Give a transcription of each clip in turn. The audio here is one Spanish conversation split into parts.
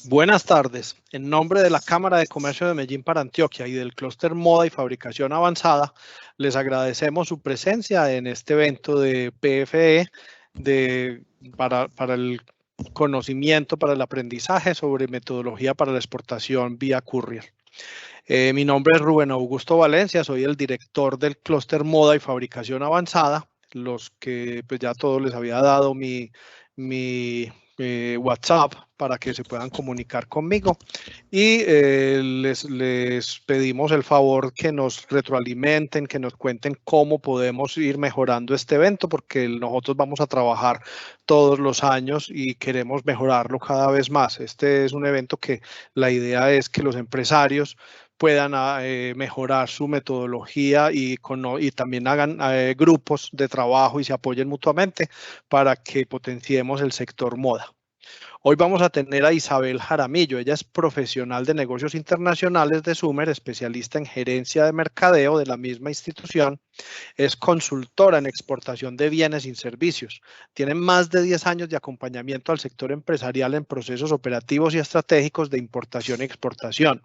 Buenas tardes. En nombre de la Cámara de Comercio de Medellín para Antioquia y del Clúster Moda y Fabricación Avanzada, les agradecemos su presencia en este evento de PFE para el conocimiento, para el aprendizaje sobre metodología para la exportación vía courier. Mi nombre es Rubén Augusto Valencia, soy el director del Clúster Moda y Fabricación Avanzada, los que pues ya todos les había dado mi WhatsApp para que se puedan comunicar conmigo y les pedimos el favor que nos retroalimenten, que nos cuenten cómo podemos ir mejorando este evento, porque nosotros vamos a trabajar todos los años y queremos mejorarlo cada vez más. Este es un evento que la idea es que los empresarios puedan mejorar su metodología y también hagan grupos de trabajo y se apoyen mutuamente para que potenciemos el sector moda. Hoy vamos a tener a Isabel Jaramillo. Ella es profesional de negocios internacionales de Sumer, especialista en gerencia de mercadeo de la misma institución. Es consultora en exportación de bienes y servicios. Tiene más de 10 años de acompañamiento al sector empresarial en procesos operativos y estratégicos de importación y exportación.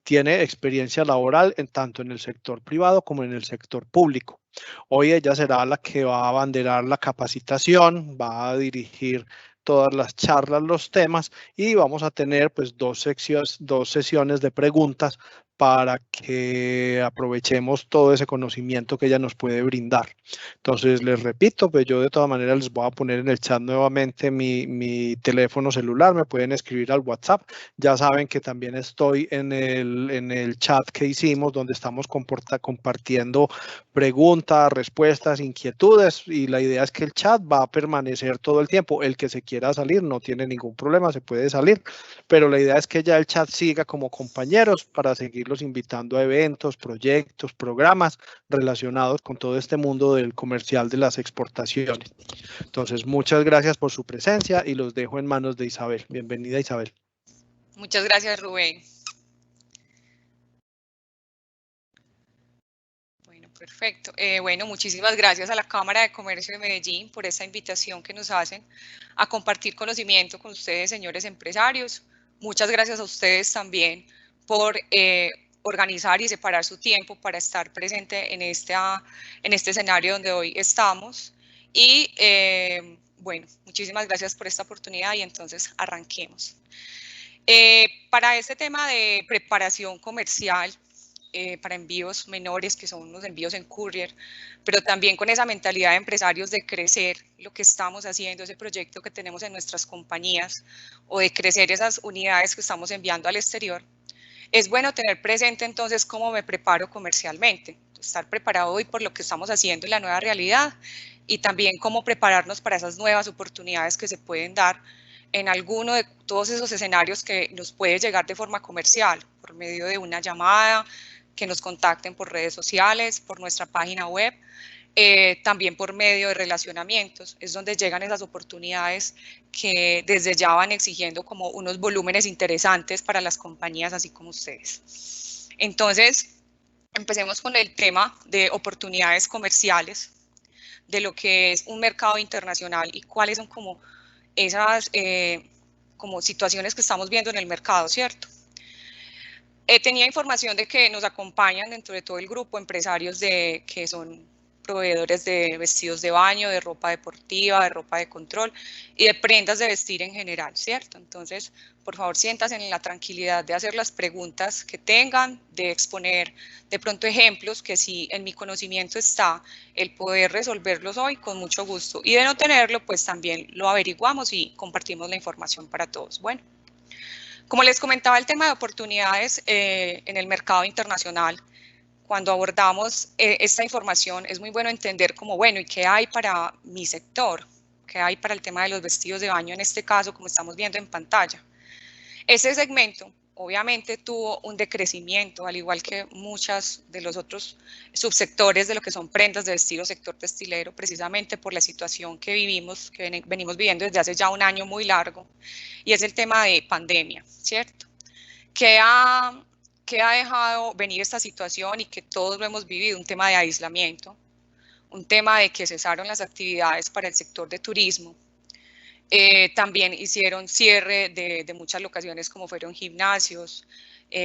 Tiene experiencia laboral tanto en el sector privado como en el sector público. Hoy ella será la que va a abanderar la capacitación, va a dirigir todas las charlas, los temas, y vamos a tener pues dos sesiones de preguntas para que aprovechemos todo ese conocimiento que ella nos puede brindar. Entonces, les repito, pues yo de todas maneras les voy a poner en el chat nuevamente mi teléfono celular, me pueden escribir al WhatsApp. Ya saben que también estoy en el chat que hicimos, donde estamos compartiendo preguntas, respuestas, inquietudes, y la idea es que el chat va a permanecer todo el tiempo. El que se quiera salir no tiene ningún problema, se puede salir, pero la idea es que ya el chat siga como compañeros para seguirlos invitando a eventos, proyectos, programas relacionados con todo este mundo del comercial de las exportaciones. Entonces, muchas gracias por su presencia y los dejo en manos de Isabel. Bienvenida, Isabel. Muchas gracias, Rubén. Bueno, perfecto. Bueno, muchísimas gracias a la Cámara de Comercio de Medellín por esta invitación que nos hacen a compartir conocimiento con ustedes, señores empresarios. Muchas gracias a ustedes también por organizar y separar su tiempo para estar presente en este escenario donde hoy estamos. Y bueno, muchísimas gracias por esta oportunidad y entonces arranquemos. Para este tema de preparación comercial, para envíos menores, que son los envíos en courier, pero también con esa mentalidad de empresarios de crecer lo que estamos haciendo, ese proyecto que tenemos en nuestras compañías, o de crecer esas unidades que estamos enviando al exterior, es bueno tener presente entonces cómo me preparo comercialmente, estar preparado hoy por lo que estamos haciendo en la nueva realidad y también cómo prepararnos para esas nuevas oportunidades que se pueden dar en alguno de todos esos escenarios que nos puede llegar de forma comercial, por medio de una llamada, que nos contacten por redes sociales, por nuestra página web, también por medio de relacionamientos. Es donde llegan esas oportunidades que desde ya van exigiendo como unos volúmenes interesantes para las compañías, así como ustedes. Entonces, empecemos con el tema de oportunidades comerciales, de lo que es un mercado internacional y cuáles son como esas como situaciones que estamos viendo en el mercado, ¿cierto? Tenía información de que nos acompañan dentro de todo el grupo empresarios que son proveedores de vestidos de baño, de ropa deportiva, de ropa de control y de prendas de vestir en general, ¿cierto? Entonces, por favor, siéntanse en la tranquilidad de hacer las preguntas que tengan, de exponer de pronto ejemplos que si en mi conocimiento está el poder resolverlos hoy, con mucho gusto. Y de no tenerlo, pues también lo averiguamos y compartimos la información para todos. Bueno. Como les comentaba, el tema de oportunidades en el mercado internacional, cuando abordamos esta información, es muy bueno entender como, bueno, ¿y qué hay para mi sector? ¿Qué hay para el tema de los vestidos de baño en este caso, como estamos viendo en pantalla? Ese segmento obviamente tuvo un decrecimiento, al igual que muchos de los otros subsectores de lo que son prendas de vestir o sector textilero, precisamente por la situación que vivimos, que venimos viviendo desde hace ya un año muy largo, y es el tema de pandemia, ¿cierto? Que ha dejado venir esta situación y que todos lo hemos vivido, un tema de aislamiento, un tema de que cesaron las actividades para el sector de turismo, También hicieron cierre de muchas locaciones como fueron gimnasios,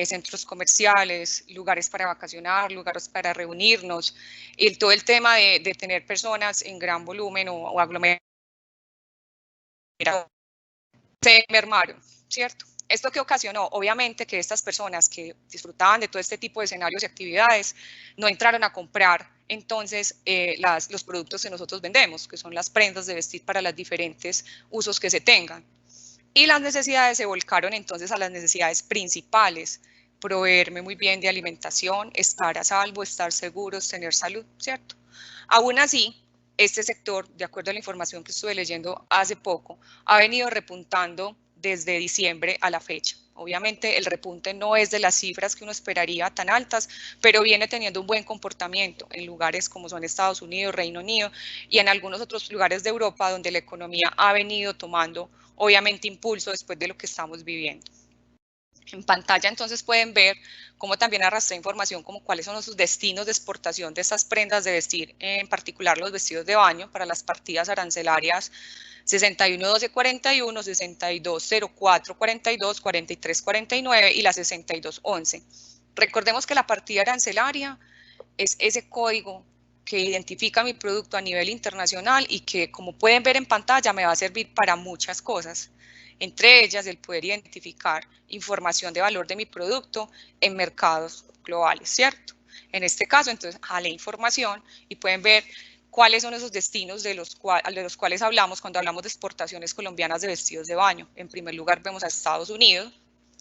centros comerciales, lugares para vacacionar, lugares para reunirnos, y todo el tema de tener personas en gran volumen o aglomerados se mermaron, ¿cierto? ¿Esto qué ocasionó? Obviamente que estas personas que disfrutaban de todo este tipo de escenarios y actividades no entraron a comprar entonces los productos que nosotros vendemos, que son las prendas de vestir para los diferentes usos que se tengan. Y las necesidades se volcaron entonces a las necesidades principales, proveerme muy bien de alimentación, estar a salvo, estar seguros, tener salud, ¿cierto? Aún así, este sector, de acuerdo a la información que estuve leyendo hace poco, ha venido repuntando desde diciembre a la fecha. Obviamente el repunte no es de las cifras que uno esperaría tan altas, pero viene teniendo un buen comportamiento en lugares como son Estados Unidos, Reino Unido y en algunos otros lugares de Europa donde la economía ha venido tomando obviamente impulso después de lo que estamos viviendo. En pantalla entonces pueden ver cómo también arrastré información como cuáles son los destinos de exportación de estas prendas de vestir, en particular los vestidos de baño para las partidas arancelarias 61.12.41, 62.04.42, 43.49 y la 62.11. Recordemos que la partida arancelaria es ese código que identifica mi producto a nivel internacional y que, como pueden ver en pantalla, me va a servir para muchas cosas. Entre ellas, el poder identificar información de valor de mi producto en mercados globales, ¿cierto? En este caso, entonces, jalé información y pueden ver cuáles son esos destinos de los cuales hablamos cuando hablamos de exportaciones colombianas de vestidos de baño. En primer lugar, vemos a Estados Unidos,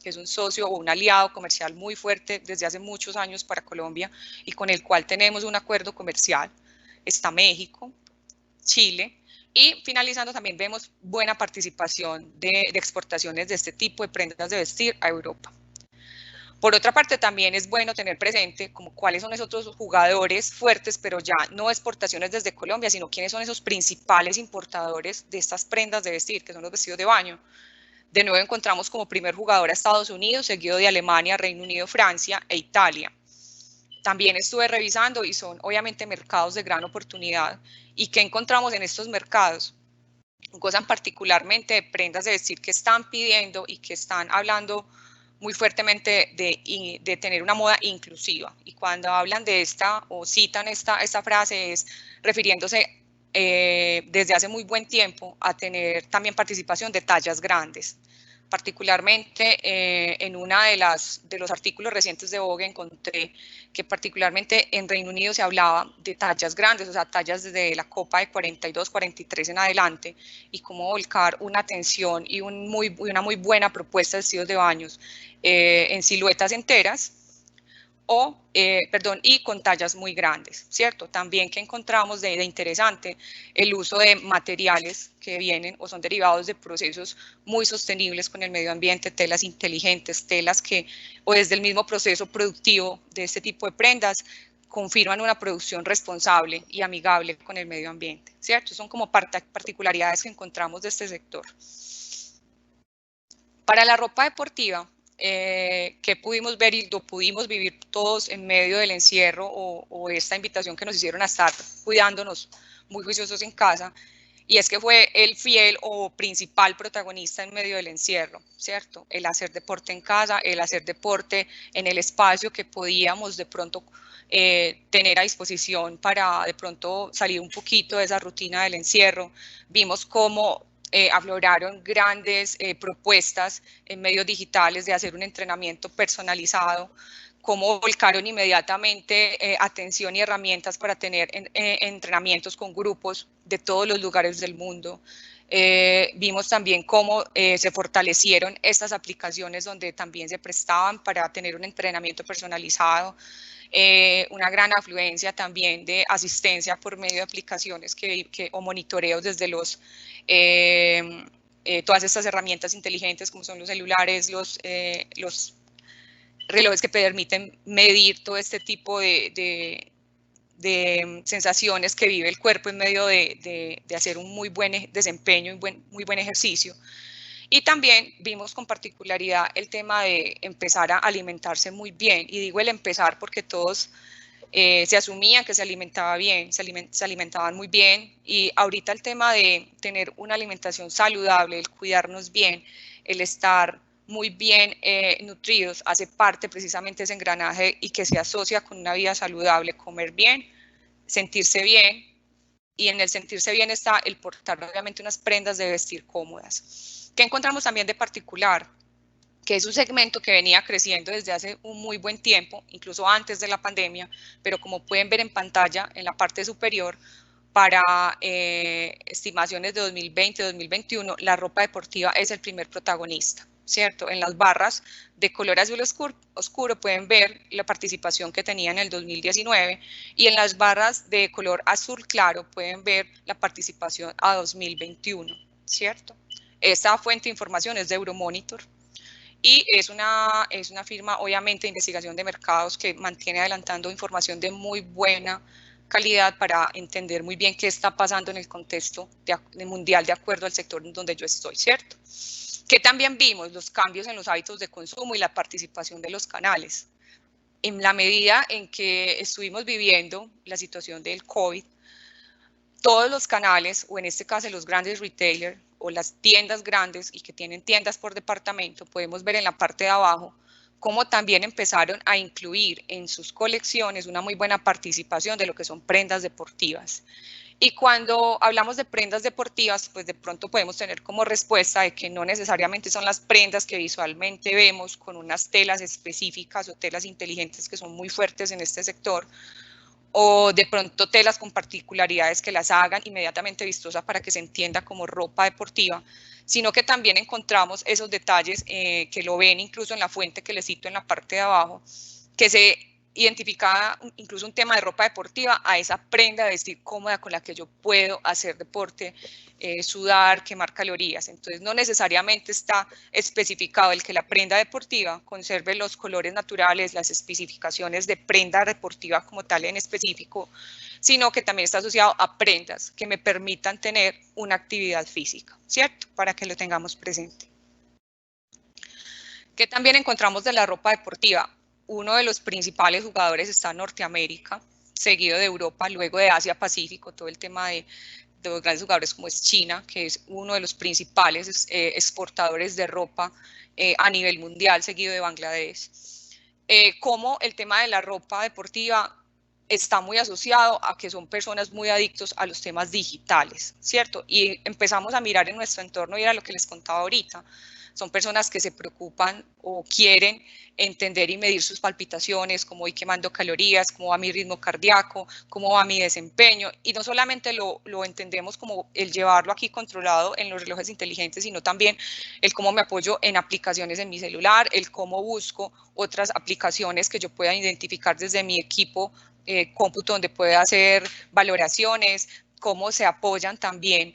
que es un socio o un aliado comercial muy fuerte desde hace muchos años para Colombia y con el cual tenemos un acuerdo comercial. Está México, Chile, y finalizando también vemos buena participación de exportaciones de este tipo de prendas de vestir a Europa. Por otra parte, también es bueno tener presente como cuáles son esos otros jugadores fuertes, pero ya no exportaciones desde Colombia, sino quiénes son esos principales importadores de estas prendas de vestir, que son los vestidos de baño. De nuevo encontramos como primer jugador a Estados Unidos, seguido de Alemania, Reino Unido, Francia e Italia. También estuve revisando y son obviamente mercados de gran oportunidad. ¿Y qué encontramos en estos mercados? Gozan particularmente de prendas de vestir que están pidiendo y que están hablando muy fuertemente de tener una moda inclusiva. Y cuando hablan de esta o citan esta frase es refiriéndose desde hace muy buen tiempo a tener también participación de tallas grandes. Particularmente en una de los artículos recientes de Vogue encontré que particularmente en Reino Unido se hablaba de tallas grandes, o sea, tallas desde la copa de 42, 43 en adelante, y cómo volcar una atención y una muy buena propuesta de vestidos de baños en siluetas enteras, y con tallas muy grandes, ¿cierto? También que encontramos de interesante el uso de materiales que vienen o son derivados de procesos muy sostenibles con el medio ambiente, telas inteligentes, telas que, o desde el mismo proceso productivo de este tipo de prendas, confirman una producción responsable y amigable con el medio ambiente, ¿cierto? Son como particularidades que encontramos de este sector. Para la ropa deportiva, que pudimos ver y lo pudimos vivir todos en medio del encierro o esta invitación que nos hicieron a estar cuidándonos muy juiciosos en casa, y es que fue el fiel o principal protagonista en medio del encierro, ¿cierto? El hacer deporte en casa, el hacer deporte en el espacio que podíamos de pronto tener a disposición para de pronto salir un poquito de esa rutina del encierro. Vimos cómo afloraron grandes propuestas en medios digitales de hacer un entrenamiento personalizado, cómo volcaron inmediatamente atención y herramientas para tener entrenamientos con grupos de todos los lugares del mundo. Vimos también cómo se fortalecieron estas aplicaciones donde también se prestaban para tener un entrenamiento personalizado. Una gran afluencia también de asistencia por medio de aplicaciones o monitoreos desde todas estas herramientas inteligentes como son los celulares, los relojes que permiten medir todo este tipo de sensaciones que vive el cuerpo en medio de hacer un muy buen desempeño y muy buen ejercicio. Y también vimos con particularidad el tema de empezar a alimentarse muy bien. Y digo el empezar porque todos se asumía que se alimentaba bien, se alimentaban muy bien, y ahorita el tema de tener una alimentación saludable, el cuidarnos bien, el estar muy bien nutridos, hace parte precisamente de ese engranaje y que se asocia con una vida saludable, comer bien, sentirse bien, y en el sentirse bien está el portar obviamente unas prendas de vestir cómodas. ¿Qué encontramos también de particular? Que es un segmento que venía creciendo desde hace un muy buen tiempo, incluso antes de la pandemia, pero como pueden ver en pantalla, en la parte superior, para estimaciones de 2020-2021, la ropa deportiva es el primer protagonista, ¿cierto? En las barras de color azul oscuro pueden ver la participación que tenía en el 2019, y en las barras de color azul claro pueden ver la participación a 2021, ¿cierto? Esta fuente de información es de Euromonitor, y es una firma, obviamente, de investigación de mercados que mantiene adelantando información de muy buena calidad para entender muy bien qué está pasando en el contexto mundial de acuerdo al sector en donde yo estoy, ¿cierto? Que también vimos los cambios en los hábitos de consumo y la participación de los canales. En la medida en que estuvimos viviendo la situación del COVID, todos los canales, o en este caso los grandes retailers o las tiendas grandes y que tienen tiendas por departamento, podemos ver en la parte de abajo cómo también empezaron a incluir en sus colecciones una muy buena participación de lo que son prendas deportivas. Y cuando hablamos de prendas deportivas, pues de pronto podemos tener como respuesta de que no necesariamente son las prendas que visualmente vemos con unas telas específicas o telas inteligentes que son muy fuertes en este sector, o de pronto telas con particularidades que las hagan inmediatamente vistosa para que se entienda como ropa deportiva, sino que también encontramos esos detalles que lo ven incluso en la fuente que les cito en la parte de abajo, que se identificaba incluso un tema de ropa deportiva a esa prenda de vestir cómoda con la que yo puedo hacer deporte, sudar, quemar calorías. Entonces no necesariamente está especificado el que la prenda deportiva conserve los colores naturales, las especificaciones de prenda deportiva como tal en específico, sino que también está asociado a prendas que me permitan tener una actividad física, ¿cierto? Para que lo tengamos presente. ¿Qué también encontramos de la ropa deportiva? Uno de los principales jugadores está en Norteamérica, seguido de Europa, luego de Asia-Pacífico, todo el tema de los grandes jugadores como es China, que es uno de los principales exportadores de ropa a nivel mundial, seguido de Bangladesh. Como el tema de la ropa deportiva está muy asociado a que son personas muy adictos a los temas digitales, ¿cierto? Y empezamos a mirar en nuestro entorno y era lo que les contaba ahorita. Son personas que se preocupan o quieren entender y medir sus palpitaciones, cómo voy quemando calorías, cómo va mi ritmo cardíaco, cómo va mi desempeño. Y no solamente lo entendemos como el llevarlo aquí controlado en los relojes inteligentes, sino también el cómo me apoyo en aplicaciones en mi celular, el cómo busco otras aplicaciones que yo pueda identificar desde mi equipo cómputo donde pueda hacer valoraciones, cómo se apoyan también,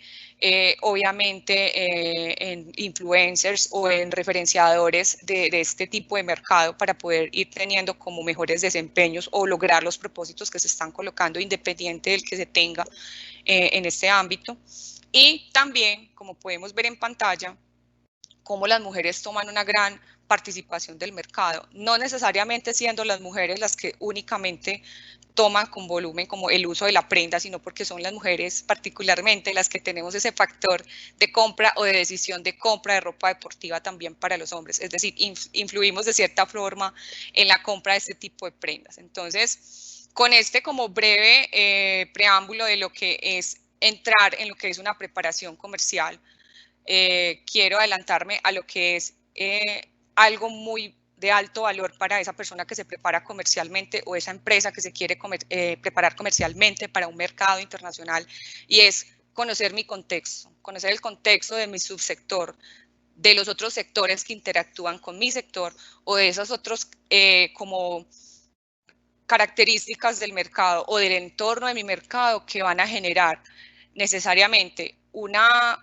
obviamente, en influencers o en referenciadores de este tipo de mercado para poder ir teniendo como mejores desempeños o lograr los propósitos que se están colocando independiente del que se tenga en este ámbito. Y también, como podemos ver en pantalla, cómo las mujeres toman una gran participación del mercado, no necesariamente siendo las mujeres las que únicamente toman con volumen como el uso de la prenda, sino porque son las mujeres particularmente las que tenemos ese factor de compra o de decisión de compra de ropa deportiva también para los hombres, es decir, influimos de cierta forma en la compra de este tipo de prendas. Entonces, con este como breve preámbulo de lo que es entrar en lo que es una preparación comercial, quiero adelantarme a lo que es algo muy de alto valor para esa persona que se prepara comercialmente o esa empresa que se quiere preparar comercialmente para un mercado internacional, y es conocer mi contexto, conocer el contexto de mi subsector, de los otros sectores que interactúan con mi sector o de esos otros como características del mercado o del entorno de mi mercado que van a generar necesariamente una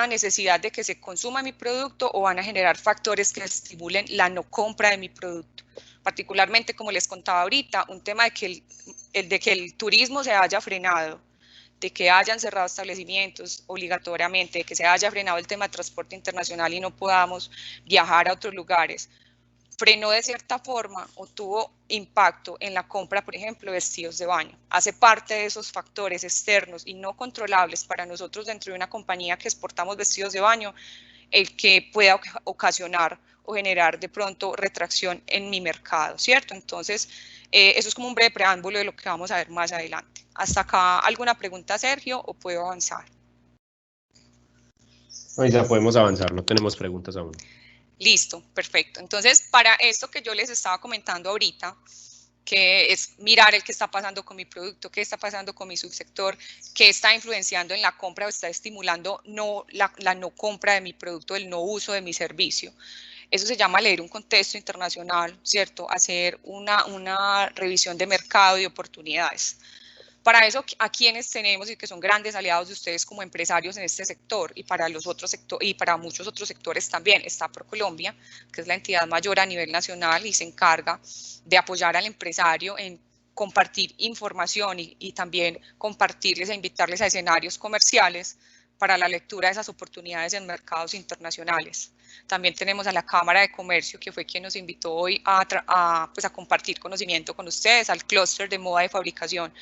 necesidad de que se consuma mi producto o van a generar factores que estimulen la no compra de mi producto. Particularmente, como les contaba ahorita, un tema de que el turismo se haya frenado, de que hayan cerrado establecimientos obligatoriamente, de que se haya frenado el tema de transporte internacional y no podamos viajar a otros lugares, frenó de cierta forma o tuvo impacto en la compra, por ejemplo, de vestidos de baño. Hace parte de esos factores externos y no controlables para nosotros dentro de una compañía que exportamos vestidos de baño, el que pueda ocasionar o generar de pronto retracción en mi mercado, ¿cierto? Entonces, eso es como un breve preámbulo de lo que vamos a ver más adelante. ¿Hasta acá alguna pregunta, Sergio, o puedo avanzar? No, ya podemos avanzar, no tenemos preguntas aún. Listo, perfecto. Entonces, para esto que yo les estaba comentando ahorita, que es mirar el que está pasando con mi producto, qué está pasando con mi subsector, qué está influenciando en la compra o está estimulando la no compra de mi producto, el no uso de mi servicio. Eso se llama leer un contexto internacional, ¿cierto? Hacer una revisión de mercado y oportunidades. Para eso, a quienes tenemos y que son grandes aliados de ustedes como empresarios en este sector y para los otros sectores y para muchos otros sectores también está ProColombia, que es la entidad mayor a nivel nacional y se encarga de apoyar al empresario en compartir información y también compartirles e invitarles a escenarios comerciales para la lectura de esas oportunidades en mercados internacionales. También tenemos a la Cámara de Comercio, que fue quien nos invitó hoy a compartir conocimiento con ustedes, al clúster de moda y fabricación,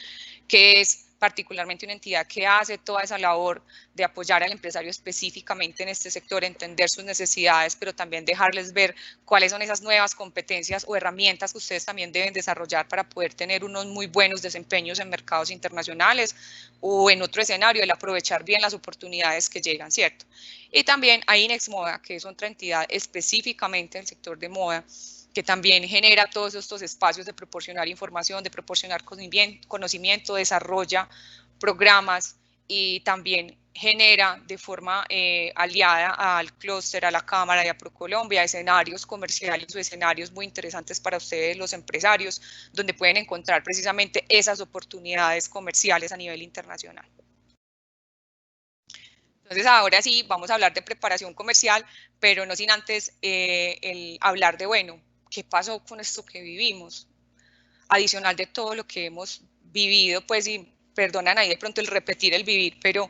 que es particularmente una entidad que hace toda esa labor de apoyar al empresario específicamente en este sector, entender sus necesidades, pero también dejarles ver cuáles son esas nuevas competencias o herramientas que ustedes también deben desarrollar para poder tener unos muy buenos desempeños en mercados internacionales o en otro escenario, el aprovechar bien las oportunidades que llegan, ¿cierto? Y también hay Inex Moda, que es otra entidad específicamente del sector de moda, que también genera todos estos espacios de proporcionar información, de proporcionar conocimiento, desarrolla programas y también genera de forma aliada al clúster, a la Cámara y a ProColombia escenarios comerciales o escenarios muy interesantes para ustedes, los empresarios, donde pueden encontrar precisamente esas oportunidades comerciales a nivel internacional. Entonces, ahora sí, vamos a hablar de preparación comercial, pero no sin antes hablar de, bueno, ¿qué pasó con esto que vivimos? Adicional de todo lo que hemos vivido, pues, y perdonan ahí de pronto el repetir el vivir, pero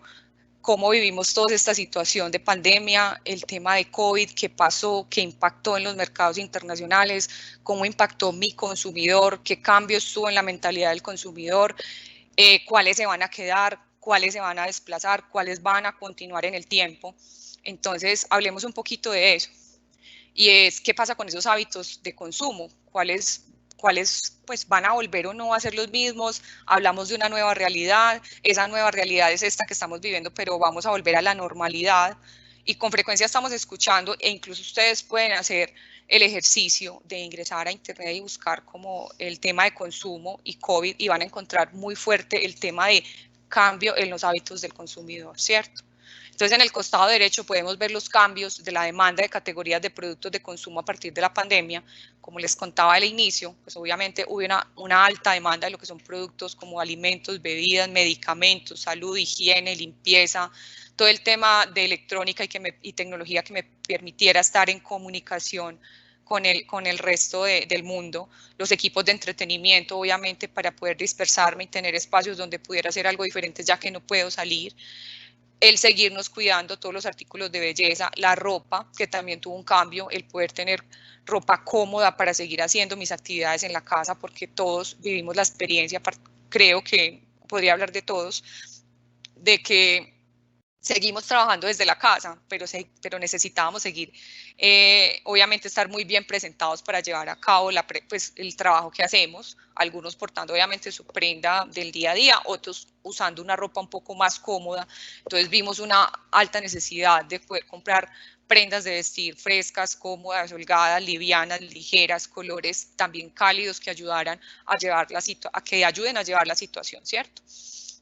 cómo vivimos toda esta situación de pandemia, el tema de COVID, qué pasó, qué impactó en los mercados internacionales, cómo impactó mi consumidor, qué cambios tuvo en la mentalidad del consumidor, cuáles se van a quedar, cuáles se van a desplazar, cuáles van a continuar en el tiempo. Entonces, hablemos un poquito de eso. Y es, ¿qué pasa con esos hábitos de consumo? ¿Cuáles pues van a volver o no a ser los mismos? Hablamos de una nueva realidad, esa nueva realidad es esta que estamos viviendo, pero vamos a volver a la normalidad. Y con frecuencia estamos escuchando, e incluso ustedes pueden hacer el ejercicio de ingresar a internet y buscar como el tema de consumo y COVID y van a encontrar muy fuerte el tema de cambio en los hábitos del consumidor, ¿cierto? Entonces, en el costado derecho podemos ver los cambios de la demanda de categorías de productos de consumo a partir de la pandemia. Como les contaba al inicio, pues obviamente hubo una alta demanda de lo que son productos como alimentos, bebidas, medicamentos, salud, higiene, limpieza, todo el tema de electrónica y tecnología que me permitiera estar en comunicación con el resto del mundo, los equipos de entretenimiento, obviamente, para poder dispersarme y tener espacios donde pudiera hacer algo diferente, ya que no puedo salir, el seguirnos cuidando, todos los artículos de belleza, la ropa, que también tuvo un cambio, el poder tener ropa cómoda para seguir haciendo mis actividades en la casa, porque todos vivimos la experiencia, creo que podría hablar de todos, de que seguimos trabajando desde la casa, pero necesitábamos seguir, obviamente, estar muy bien presentados para llevar a cabo pues, el trabajo que hacemos, algunos portando obviamente su prenda del día a día, otros usando una ropa un poco más cómoda. Entonces vimos una alta necesidad de poder comprar prendas de vestir frescas, cómodas, holgadas, livianas, ligeras, colores también cálidos que ayudaran a que ayuden a llevar la situación, ¿cierto?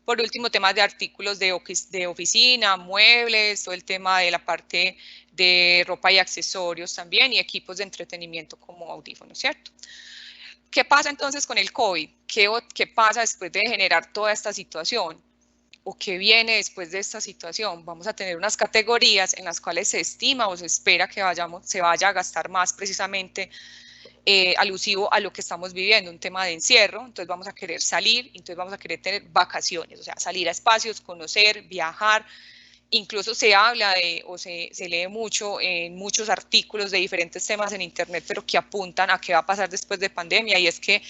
Por último, temas de artículos de oficina, muebles, todo el tema de la parte de ropa y accesorios también, y equipos de entretenimiento como audífonos, ¿cierto? ¿Qué pasa entonces con el COVID? ¿Qué pasa después de generar toda esta situación? ¿O qué viene después de esta situación? Vamos a tener unas categorías en las cuales se estima o se espera que se vaya a gastar más precisamente alusivo a lo que estamos viviendo, un tema de encierro. Entonces vamos a querer salir, entonces vamos a querer tener vacaciones, o sea, salir a espacios, conocer, viajar, incluso se habla o se lee mucho en muchos artículos de diferentes temas en internet, pero que apuntan a qué va a pasar después de pandemia, y es que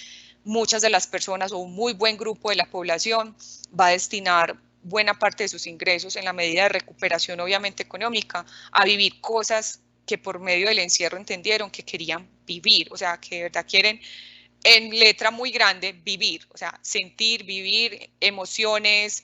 muchas de las personas o un muy buen grupo de la población va a destinar buena parte de sus ingresos en la medida de recuperación obviamente económica a vivir cosas que por medio del encierro entendieron que querían vivir, o sea, que de verdad quieren, en letra muy grande, vivir, o sea, sentir, vivir, emociones,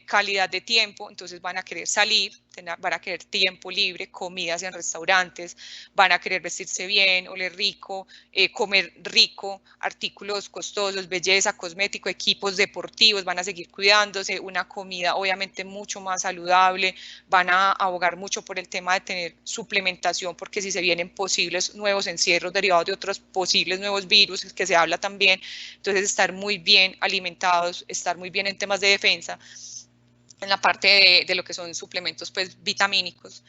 calidad de tiempo. Entonces van a querer salir, van a querer tiempo libre, comidas en restaurantes, van a querer vestirse bien, oler rico, comer rico, artículos costosos, belleza, cosmético, equipos deportivos, van a seguir cuidándose, una comida obviamente mucho más saludable, van a abogar mucho por el tema de tener suplementación, porque si se vienen posibles nuevos encierros derivados de otros posibles nuevos virus que se habla también, entonces estar muy bien alimentados, estar muy bien en temas de defensa, en la parte de lo que son suplementos pues vitamínicos.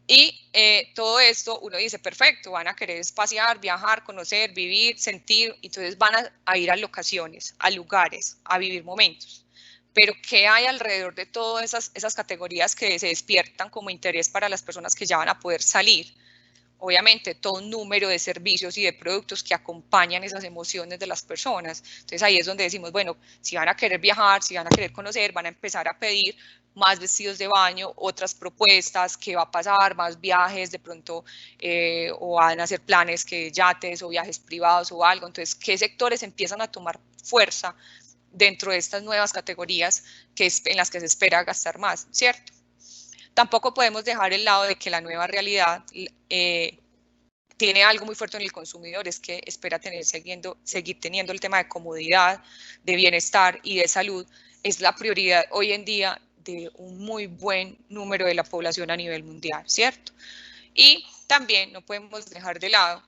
Y todo esto uno dice, perfecto, van a querer espaciar, viajar, conocer, vivir, sentir, entonces van a ir a locaciones, a lugares, a vivir momentos. Pero ¿qué hay alrededor de todas esas categorías que se despiertan como interés para las personas que ya van a poder salir? Obviamente todo un número de servicios y de productos que acompañan esas emociones de las personas. Entonces ahí es donde decimos, bueno, si van a querer viajar, si van a querer conocer, van a empezar a pedir más vestidos de baño, otras propuestas, qué va a pasar, más viajes de pronto, o van a hacer planes que yates o viajes privados o algo. Entonces, ¿qué sectores empiezan a tomar fuerza dentro de estas nuevas categorías en las que se espera gastar más, ¿cierto? Tampoco podemos dejar el lado de que la nueva realidad tiene algo muy fuerte en el consumidor, es que espera seguir teniendo el tema de comodidad, de bienestar y de salud. Es la prioridad hoy en día de un muy buen número de la población a nivel mundial, ¿cierto? Y también no podemos dejar de lado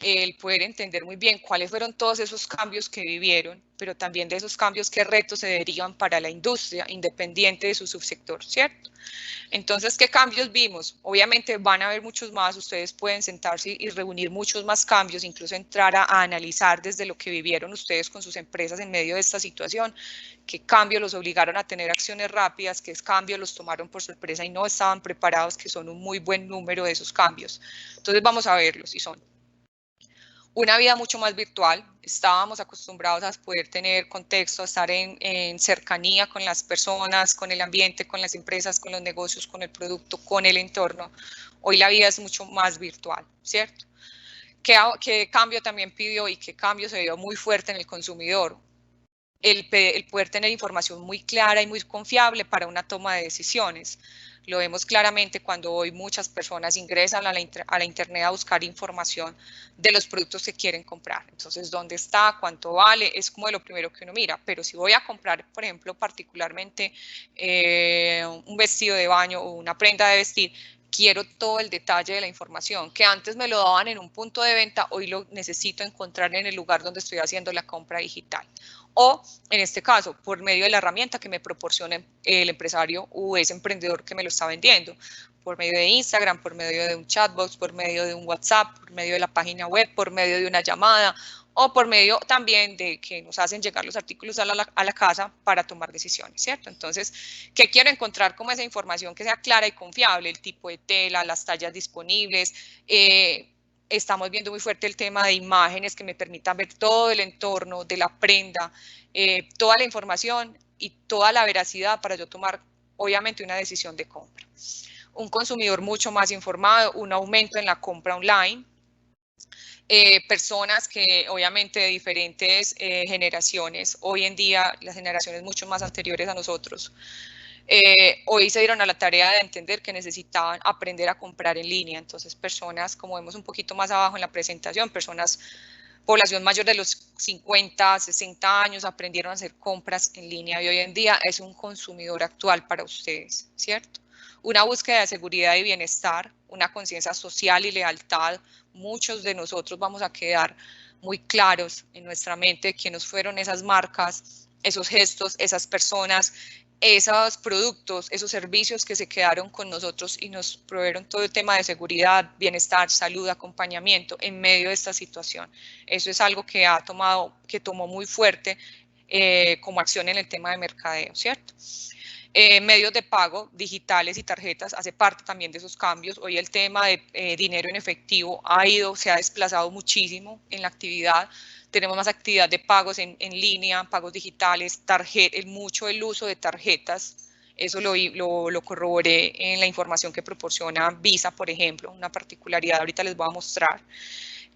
el poder entender muy bien cuáles fueron todos esos cambios que vivieron, pero también de esos cambios qué retos se derivan para la industria, independiente de su subsector, ¿cierto? Entonces, ¿qué cambios vimos? Obviamente van a haber muchos más, ustedes pueden sentarse y reunir muchos más cambios, incluso entrar a analizar desde lo que vivieron ustedes con sus empresas en medio de esta situación, qué cambios los obligaron a tener acciones rápidas, qué cambios los tomaron por sorpresa y no estaban preparados, que son un muy buen número de esos cambios. Entonces vamos a verlos y son una vida mucho más virtual. Estábamos acostumbrados a poder tener contexto, a estar en cercanía con las personas, con el ambiente, con las empresas, con los negocios, con el producto, con el entorno. Hoy la vida es mucho más virtual, ¿cierto? ¿Qué cambio también pidió y qué cambio se vio muy fuerte en el consumidor? El poder tener información muy clara y muy confiable para una toma de decisiones. Lo vemos claramente cuando hoy muchas personas ingresan a la internet a buscar información de los productos que quieren comprar. Entonces, ¿dónde está? ¿Cuánto vale? Es como de lo primero que uno mira. Pero si voy a comprar, por ejemplo, particularmente un vestido de baño o una prenda de vestir, quiero todo el detalle de la información, que antes me lo daban en un punto de venta, hoy lo necesito encontrar en el lugar donde estoy haciendo la compra digital. O, en este caso, por medio de la herramienta que me proporcione el empresario o ese emprendedor que me lo está vendiendo, por medio de Instagram, por medio de un chatbox, por medio de un WhatsApp, por medio de la página web, por medio de una llamada, o por medio también de que nos hacen llegar los artículos a la casa para tomar decisiones, ¿cierto? Entonces, ¿qué quiero encontrar como esa información que sea clara y confiable? El tipo de tela, las tallas disponibles, estamos viendo muy fuerte el tema de imágenes que me permitan ver todo el entorno de la prenda, toda la información y toda la veracidad para yo tomar, obviamente, una decisión de compra. Un consumidor mucho más informado, un aumento en la compra online, personas que obviamente de diferentes generaciones, hoy en día las generaciones mucho más anteriores a nosotros, hoy se dieron a la tarea de entender que necesitaban aprender a comprar en línea. Entonces, personas, como vemos un poquito más abajo en la presentación, población mayor de los 50, 60 años, aprendieron a hacer compras en línea y hoy en día es un consumidor actual para ustedes, ¿cierto? Una búsqueda de seguridad y bienestar, una conciencia social y lealtad. Muchos de nosotros vamos a quedar muy claros en nuestra mente de quiénes fueron esas marcas, esos gestos, esas personas, esos productos, esos servicios que se quedaron con nosotros y nos proveyeron todo el tema de seguridad, bienestar, salud, acompañamiento en medio de esta situación. Eso es algo que tomó muy fuerte como acción en el tema de mercadeo, ¿cierto? Medios de pago digitales y tarjetas hace parte también de esos cambios. Hoy el tema de dinero en efectivo se ha desplazado muchísimo en la actividad. Tenemos más actividad de pagos en línea, pagos digitales, mucho el uso de tarjetas. Eso lo corroboré en la información que proporciona Visa, por ejemplo, una particularidad ahorita les voy a mostrar.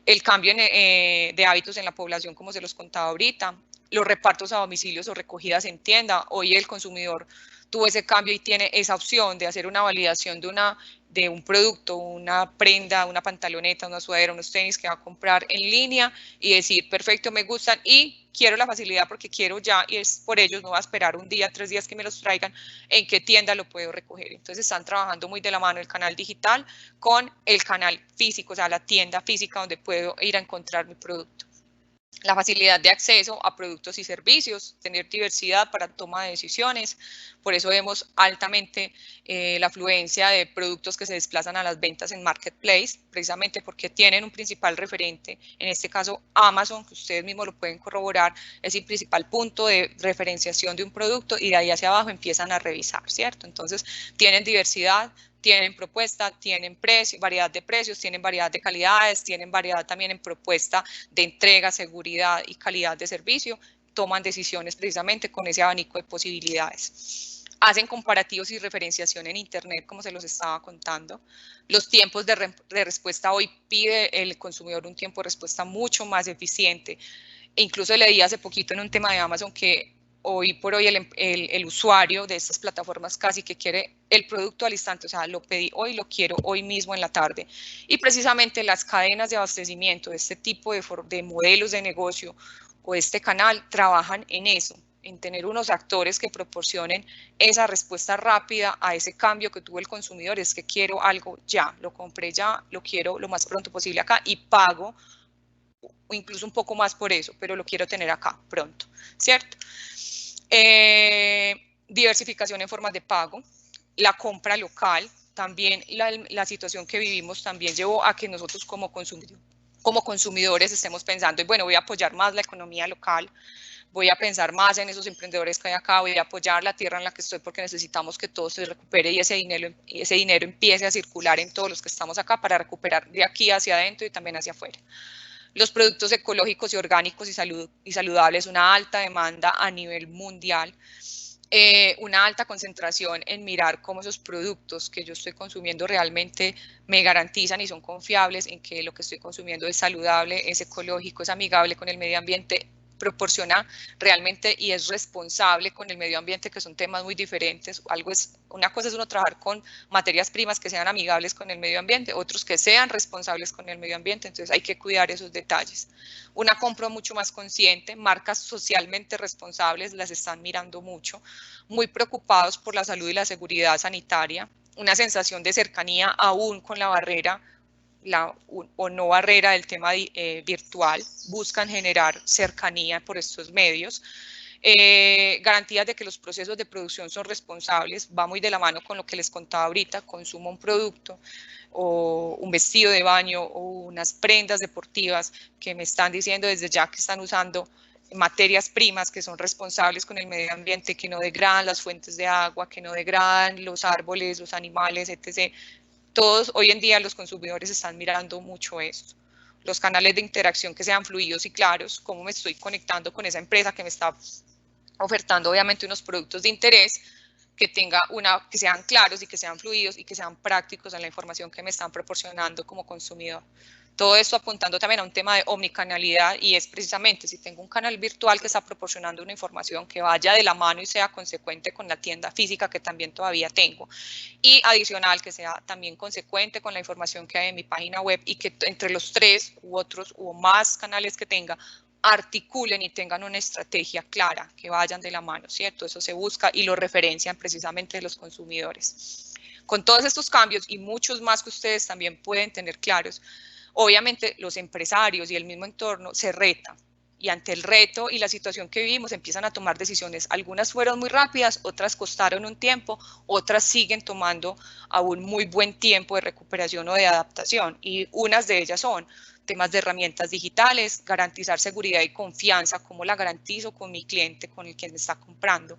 El cambio de hábitos en la población, como se los contaba ahorita, los repartos a domicilios o recogidas en tienda. Hoy el consumidor tuvo ese cambio y tiene esa opción de hacer una validación de un producto, una prenda, una pantaloneta, una sudadera, unos tenis que va a comprar en línea y decir, perfecto, me gustan y quiero la facilidad porque quiero ya, y es por ellos, no va a esperar un día, 3 días que me los traigan, en qué tienda lo puedo recoger. Entonces están trabajando muy de la mano el canal digital con el canal físico, o sea, la tienda física donde puedo ir a encontrar mi producto. La facilidad de acceso a productos y servicios, tener diversidad para toma de decisiones. Por eso vemos altamente la afluencia de productos que se desplazan a las ventas en Marketplace, precisamente porque tienen un principal referente, en este caso Amazon, que ustedes mismos lo pueden corroborar, es el principal punto de referenciación de un producto y de ahí hacia abajo empiezan a revisar, ¿cierto? Entonces, tienen diversidad, tienen propuesta, tienen variedad de precios, tienen variedad de calidades, tienen variedad también en propuesta de entrega, seguridad y calidad de servicio, toman decisiones precisamente con ese abanico de posibilidades. Hacen comparativos y referenciación en Internet, como se los estaba contando. Los tiempos de respuesta, hoy pide el consumidor un tiempo de respuesta mucho más eficiente. E incluso leí hace poquito en un tema de Amazon que hoy por hoy el usuario de estas plataformas casi que quiere el producto al instante, o sea, lo pedí hoy, lo quiero hoy mismo en la tarde. Y precisamente las cadenas de abastecimiento de este tipo de modelos de negocio o este canal trabajan en eso, en tener unos actores que proporcionen esa respuesta rápida a ese cambio que tuvo el consumidor, es que quiero algo ya, lo compré ya, lo quiero lo más pronto posible acá y pago o incluso un poco más por eso, pero lo quiero tener acá pronto, ¿cierto? Diversificación en formas de pago, la compra local, también la situación que vivimos también llevó a que nosotros como consumidores estemos pensando, bueno, voy a apoyar más la economía local, voy a pensar más en esos emprendedores que hay acá, voy a apoyar la tierra en la que estoy porque necesitamos que todo se recupere y ese dinero empiece a circular en todos los que estamos acá para recuperar de aquí hacia adentro y también hacia afuera. Los productos ecológicos y orgánicos y saludables, una alta demanda a nivel mundial, una alta concentración en mirar cómo esos productos que yo estoy consumiendo realmente me garantizan y son confiables en que lo que estoy consumiendo es saludable, es ecológico, es amigable con el medio ambiente, proporciona realmente y es responsable con el medio ambiente, que son temas muy diferentes. Una cosa es uno trabajar con materias primas que sean amigables con el medio ambiente, otros que sean responsables con el medio ambiente, entonces hay que cuidar esos detalles. Una compra mucho más consciente, marcas socialmente responsables las están mirando mucho, muy preocupados por la salud y la seguridad sanitaria, una sensación de cercanía aún con la barrera o no barrera del tema virtual, buscan generar cercanía por estos medios. Garantías de que los procesos de producción son responsables, va muy de la mano con lo que les contaba ahorita, consumo un producto o un vestido de baño o unas prendas deportivas que me están diciendo desde ya que están usando materias primas que son responsables con el medio ambiente, que no degradan las fuentes de agua, que no degradan los árboles, los animales, etc. Todos hoy en día los consumidores están mirando mucho esto. Los canales de interacción que sean fluidos y claros, cómo me estoy conectando con esa empresa que me está ofertando obviamente unos productos de interés, que sean claros y que sean fluidos y que sean prácticos en la información que me están proporcionando como consumidor. Todo esto apuntando también a un tema de omnicanalidad y es precisamente si tengo un canal virtual que está proporcionando una información que vaya de la mano y sea consecuente con la tienda física que también todavía tengo y adicional que sea también consecuente con la información que hay en mi página web y que entre los 3 u otros o más canales que tenga articulen y tengan una estrategia clara, que vayan de la mano, ¿cierto? Eso se busca y lo referencian precisamente los consumidores. Con todos estos cambios y muchos más que ustedes también pueden tener claros, obviamente los empresarios y el mismo entorno se retan y ante el reto y la situación que vivimos empiezan a tomar decisiones. Algunas fueron muy rápidas, otras costaron un tiempo, otras siguen tomando aún muy buen tiempo de recuperación o de adaptación y unas de ellas son temas de herramientas digitales, garantizar seguridad y confianza, cómo la garantizo con mi cliente, con el que me está comprando.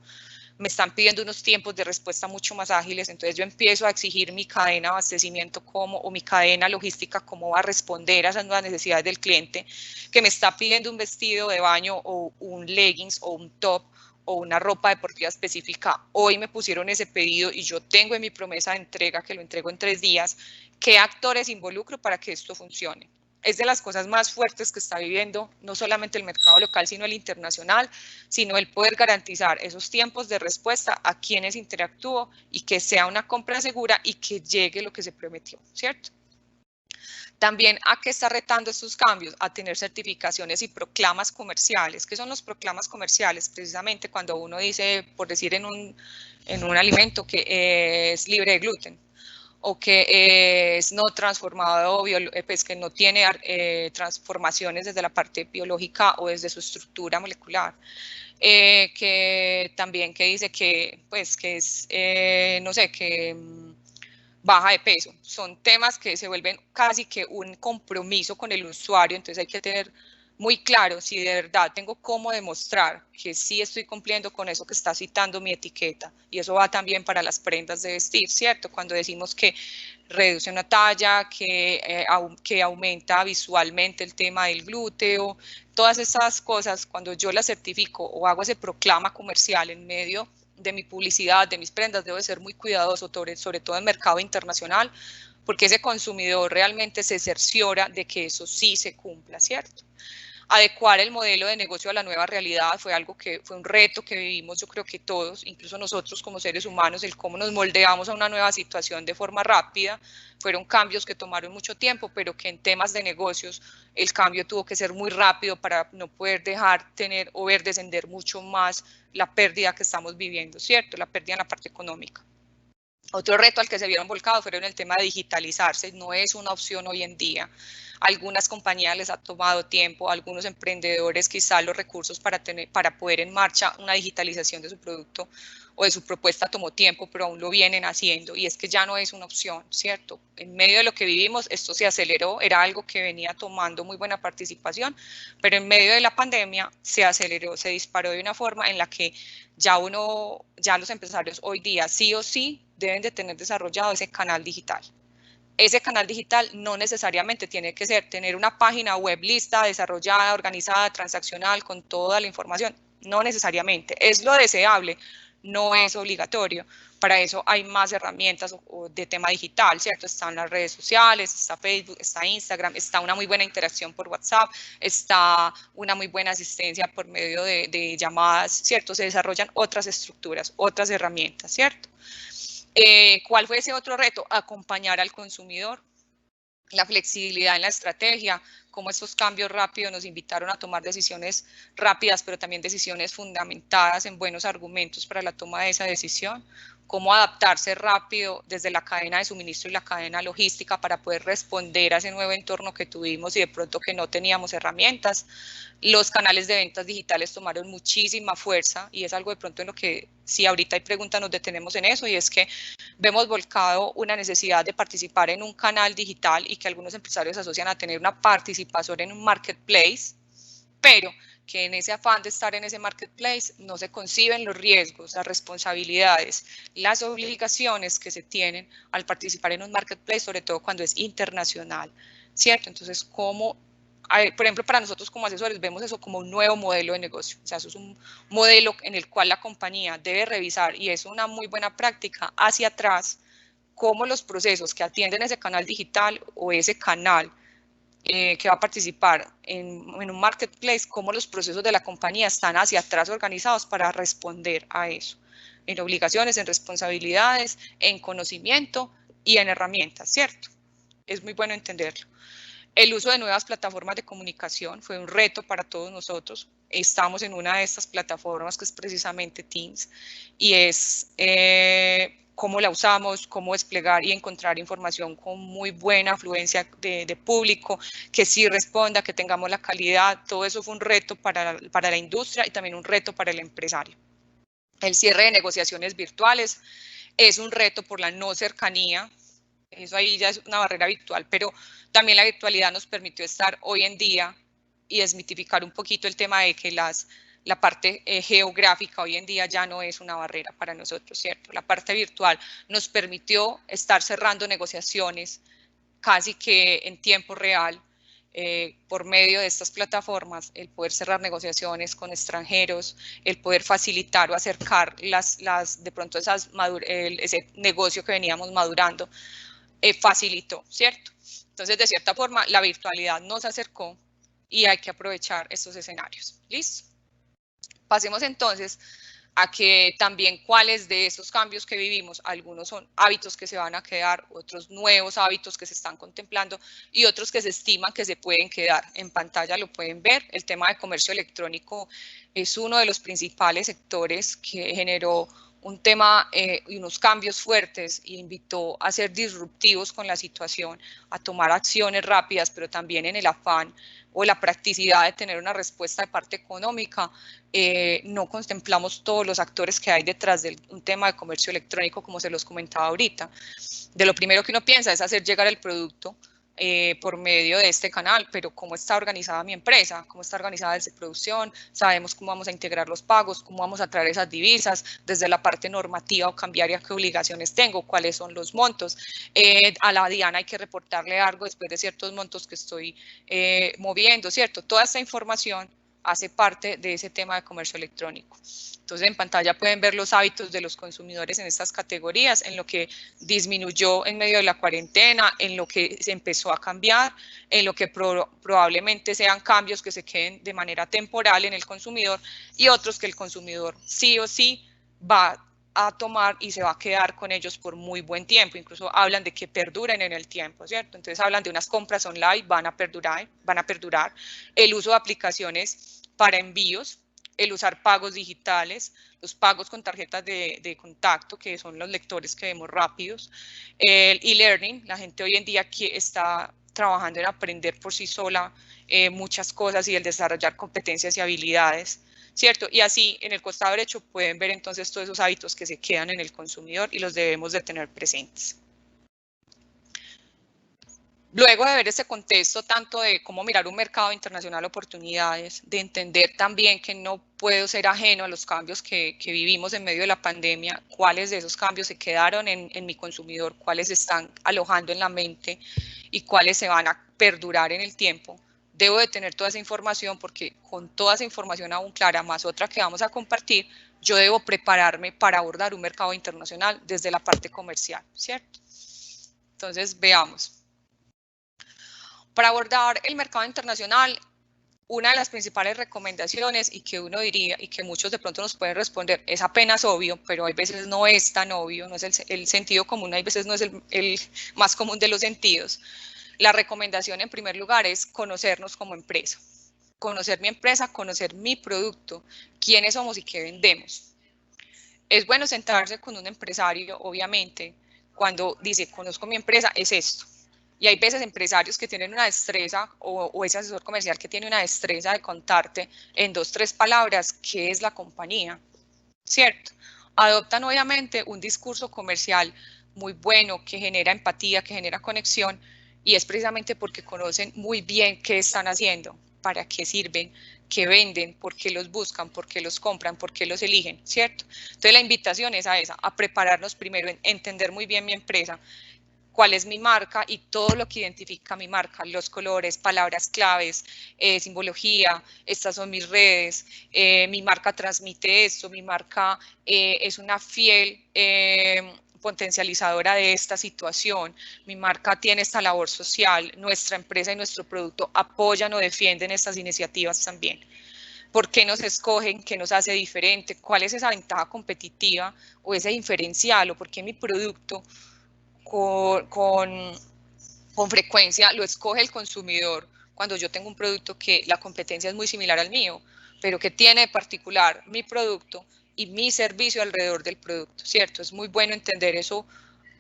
me están pidiendo unos tiempos de respuesta mucho más ágiles, entonces yo empiezo a exigir mi cadena de abastecimiento o mi cadena logística cómo va a responder a esas nuevas necesidades del cliente, que me está pidiendo un vestido de baño o un leggings o un top o una ropa deportiva específica. Hoy me pusieron ese pedido y yo tengo en mi promesa de entrega que lo entrego en 3 días. ¿Qué actores involucro para que esto funcione? Es de las cosas más fuertes que está viviendo no solamente el mercado local, sino el internacional, sino el poder garantizar esos tiempos de respuesta a quienes interactúo y que sea una compra segura y que llegue lo que se prometió, ¿cierto? También, ¿a qué está retando estos cambios? A tener certificaciones y proclamas comerciales. ¿Qué son los proclamas comerciales? Precisamente cuando uno dice, por decir en un alimento que es libre de gluten, o que es no transformado, pues que no tiene transformaciones desde la parte biológica o desde su estructura molecular. Que también que dice que, pues, que es, no sé, que baja de peso. Son temas que se vuelven casi que un compromiso con el usuario, entonces hay que tener muy claro si de verdad tengo cómo demostrar que sí estoy cumpliendo con eso que está citando mi etiqueta. Y eso va también para las prendas de vestir, ¿cierto? Cuando decimos que reduce una talla, que aumenta visualmente el tema del glúteo, todas esas cosas, cuando yo las certifico o hago ese proclama comercial en medio de mi publicidad, de mis prendas, debo de ser muy cuidadoso, sobre todo en el mercado internacional, porque ese consumidor realmente se cerciora de que eso sí se cumpla, ¿cierto? Adecuar el modelo de negocio a la nueva realidad fue un reto que vivimos, yo creo que todos, incluso nosotros como seres humanos, el cómo nos moldeamos a una nueva situación de forma rápida. Fueron cambios que tomaron mucho tiempo, pero que en temas de negocios el cambio tuvo que ser muy rápido para no poder dejar tener o ver descender mucho más la pérdida que estamos viviendo, ¿cierto? La pérdida en la parte económica. Otro reto al que se vieron volcados fue el tema de digitalizarse, no es una opción hoy en día. Algunas compañías les ha tomado tiempo, algunos emprendedores quizás los recursos para poder en marcha una digitalización de su producto o de su propuesta tomó tiempo, pero aún lo vienen haciendo y es que ya no es una opción, ¿cierto? En medio de lo que vivimos esto se aceleró, era algo que venía tomando muy buena participación, pero en medio de la pandemia se aceleró, se disparó de una forma en la que ya los empresarios hoy día sí o sí deben de tener desarrollado ese canal digital. Ese canal digital no necesariamente tiene que tener una página web lista, desarrollada, organizada, transaccional, con toda la información. No necesariamente. Es lo deseable, no es obligatorio. Para eso hay más herramientas de tema digital, ¿cierto? Están las redes sociales, está Facebook, está Instagram, está una muy buena interacción por WhatsApp, está una muy buena asistencia por medio de llamadas, ¿cierto? Se desarrollan otras estructuras, otras herramientas, ¿cierto? ¿Cuál fue ese otro reto? Acompañar al consumidor, la flexibilidad en la estrategia, cómo estos cambios rápidos nos invitaron a tomar decisiones rápidas, pero también decisiones fundamentadas en buenos argumentos para la toma de esa decisión, cómo adaptarse rápido desde la cadena de suministro y la cadena logística para poder responder a ese nuevo entorno que tuvimos y de pronto que no teníamos herramientas. Los canales de ventas digitales tomaron muchísima fuerza y es algo de pronto en lo que, si ahorita hay preguntas, nos detenemos en eso, y es que vemos volcado una necesidad de participar en un canal digital y que algunos empresarios asocian a tener una participación en un marketplace, pero que en ese afán de estar en ese marketplace no se conciben los riesgos, las responsabilidades, las obligaciones que se tienen al participar en un marketplace, sobre todo cuando es internacional, ¿cierto? Entonces, por ejemplo, para nosotros como asesores vemos eso como un nuevo modelo de negocio, o sea, eso es un modelo en el cual la compañía debe revisar, y es una muy buena práctica hacia atrás, cómo los procesos que atienden ese canal digital o ese canal que va a participar en un marketplace, cómo los procesos de la compañía están hacia atrás organizados para responder a eso, en obligaciones, en responsabilidades, en conocimiento y en herramientas, ¿cierto? Es muy bueno entenderlo. El uso de nuevas plataformas de comunicación fue un reto para todos nosotros. Estamos en una de estas plataformas que es precisamente Teams y es cómo la usamos, cómo desplegar y encontrar información con muy buena afluencia de público, que sí responda, que tengamos la calidad. Todo eso fue un reto para la industria y también un reto para el empresario. El cierre de negociaciones virtuales es un reto por la no cercanía. Eso ahí ya es una barrera virtual, pero también la virtualidad nos permitió estar hoy en día y desmitificar un poquito el tema de que la parte geográfica hoy en día ya no es una barrera para nosotros, ¿cierto? La parte virtual nos permitió estar cerrando negociaciones casi que en tiempo real, por medio de estas plataformas, el poder cerrar negociaciones con extranjeros, el poder facilitar o acercar de pronto ese negocio que veníamos madurando, facilitó, ¿cierto? Entonces, de cierta forma, la virtualidad nos acercó y hay que aprovechar estos escenarios. ¿Listo? Pasemos entonces a que también cuáles de esos cambios que vivimos, algunos son hábitos que se van a quedar, otros nuevos hábitos que se están contemplando y otros que se estiman que se pueden quedar. En pantalla lo pueden ver, el tema de comercio electrónico es uno de los principales sectores que generó un tema y unos cambios fuertes e invitó a ser disruptivos con la situación, a tomar acciones rápidas, pero también en el afán o la practicidad de tener una respuesta de parte económica, no contemplamos todos los actores que hay detrás de un tema de comercio electrónico, como se los comentaba ahorita. De lo primero que uno piensa es hacer llegar el producto por medio de este canal, pero cómo está organizada mi empresa, cómo está organizada desde producción, sabemos cómo vamos a integrar los pagos, cómo vamos a traer esas divisas, desde la parte normativa o cambiaria, qué obligaciones tengo, cuáles son los montos. A la DIAN hay que reportarle algo después de ciertos montos que estoy moviendo, ¿cierto? Toda esta información hace parte de ese tema de comercio electrónico. Entonces, en pantalla pueden ver los hábitos de los consumidores en estas categorías, en lo que disminuyó en medio de la cuarentena, en lo que se empezó a cambiar, en lo que probablemente sean cambios que se queden de manera temporal en el consumidor y otros que el consumidor sí o sí va a tomar y se va a quedar con ellos por muy buen tiempo. Incluso hablan de que perduren en el tiempo, ¿cierto? Entonces hablan de unas compras online, van a perdurar, el uso de aplicaciones para envíos, el usar pagos digitales, los pagos con tarjetas de contacto, que son los lectores que vemos rápidos, el e-learning, la gente hoy en día está trabajando en aprender por sí sola muchas cosas y el desarrollar competencias y habilidades, ¿cierto? Y así en el costado derecho pueden ver entonces todos esos hábitos que se quedan en el consumidor y los debemos de tener presentes. Luego de ver ese contexto tanto de cómo mirar un mercado internacional, oportunidades, de entender también que no puedo ser ajeno a los cambios que vivimos en medio de la pandemia, cuáles de esos cambios se quedaron en mi consumidor, cuáles se están alojando en la mente y cuáles se van a perdurar en el tiempo. Debo de tener toda esa información porque con toda esa información aún clara, más otra que vamos a compartir, yo debo prepararme para abordar un mercado internacional desde la parte comercial, ¿cierto? Entonces, veamos. Para abordar el mercado internacional, una de las principales recomendaciones y que uno diría y que muchos de pronto nos pueden responder es apenas obvio, pero hay veces no es tan obvio, no es el sentido común, hay veces no es el más común de los sentidos. La recomendación en primer lugar es conocernos como empresa, conocer mi empresa, conocer mi producto, quiénes somos y qué vendemos. Es bueno sentarse con un empresario, obviamente, cuando dice conozco mi empresa, es esto. Y hay veces empresarios que tienen una destreza o ese asesor comercial que tiene una destreza de contarte en 2, 3 palabras qué es la compañía, ¿cierto? Adoptan obviamente un discurso comercial muy bueno que genera empatía, que genera conexión y es precisamente porque conocen muy bien qué están haciendo, para qué sirven, qué venden, por qué los buscan, por qué los compran, por qué los eligen, ¿cierto? Entonces la invitación es a esa, a prepararnos primero en entender muy bien mi empresa, cuál es mi marca y todo lo que identifica mi marca, los colores, palabras claves, simbología, estas son mis redes, mi marca transmite esto, mi marca es una fiel potencializadora de esta situación, mi marca tiene esta labor social, nuestra empresa y nuestro producto apoyan o defienden estas iniciativas también. ¿Por qué nos escogen? ¿Qué nos hace diferente? ¿Cuál es esa ventaja competitiva o ese diferencial? ¿O por qué mi producto con frecuencia lo escoge el consumidor cuando yo tengo un producto que la competencia es muy similar al mío, pero que tiene de particular mi producto y mi servicio alrededor del producto, ¿cierto? Es muy bueno entender eso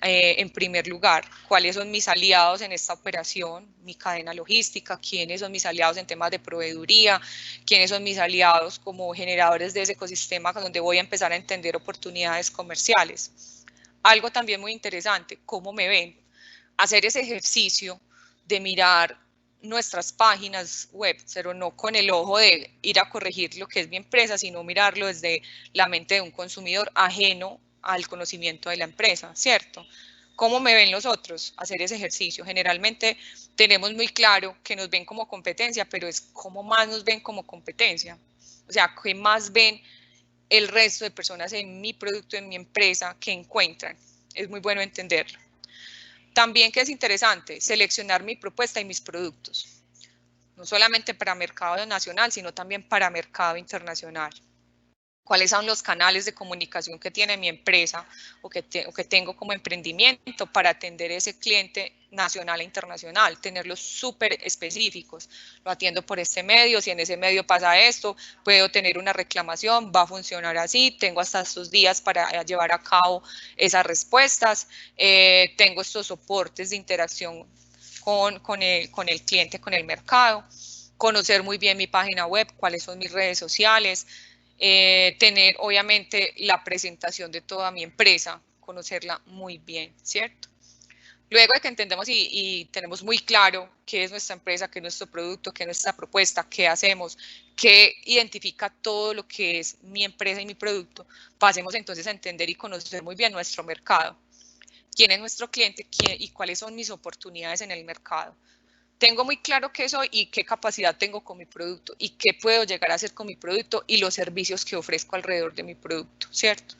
en primer lugar, cuáles son mis aliados en esta operación, mi cadena logística, quiénes son mis aliados en temas de proveeduría, quiénes son mis aliados como generadores de ese ecosistema donde voy a empezar a entender oportunidades comerciales. Algo también muy interesante, cómo me ven. Hacer ese ejercicio de mirar nuestras páginas web, pero no con el ojo de ir a corregir lo que es mi empresa, sino mirarlo desde la mente de un consumidor ajeno al conocimiento de la empresa, ¿cierto? ¿Cómo me ven los otros? Hacer ese ejercicio. Generalmente tenemos muy claro que nos ven como competencia, pero es cómo más nos ven como competencia. O sea, ¿qué más ven el resto de personas en mi producto, en mi empresa, que encuentran? Es muy bueno entenderlo. También, que es interesante, seleccionar mi propuesta y mis productos, no solamente para mercado nacional, sino también para mercado internacional. ¿Cuáles son los canales de comunicación que tiene mi empresa o que tengo como emprendimiento para atender ese cliente nacional e internacional? Tenerlos súper específicos. Lo atiendo por este medio, si en ese medio pasa esto, puedo tener una reclamación, va a funcionar así, tengo hasta estos días para llevar a cabo esas respuestas, tengo estos soportes de interacción con el cliente, con el mercado, conocer muy bien mi página web, cuáles son mis redes sociales, tener obviamente la presentación de toda mi empresa, conocerla muy bien, ¿cierto? Luego de que entendemos y tenemos muy claro qué es nuestra empresa, qué es nuestro producto, qué es nuestra propuesta, qué hacemos, qué identifica todo lo que es mi empresa y mi producto, pasemos entonces a entender y conocer muy bien nuestro mercado. ¿Quién es nuestro cliente y cuáles son mis oportunidades en el mercado? Tengo muy claro qué soy y qué capacidad tengo con mi producto y qué puedo llegar a hacer con mi producto y los servicios que ofrezco alrededor de mi producto, ¿cierto?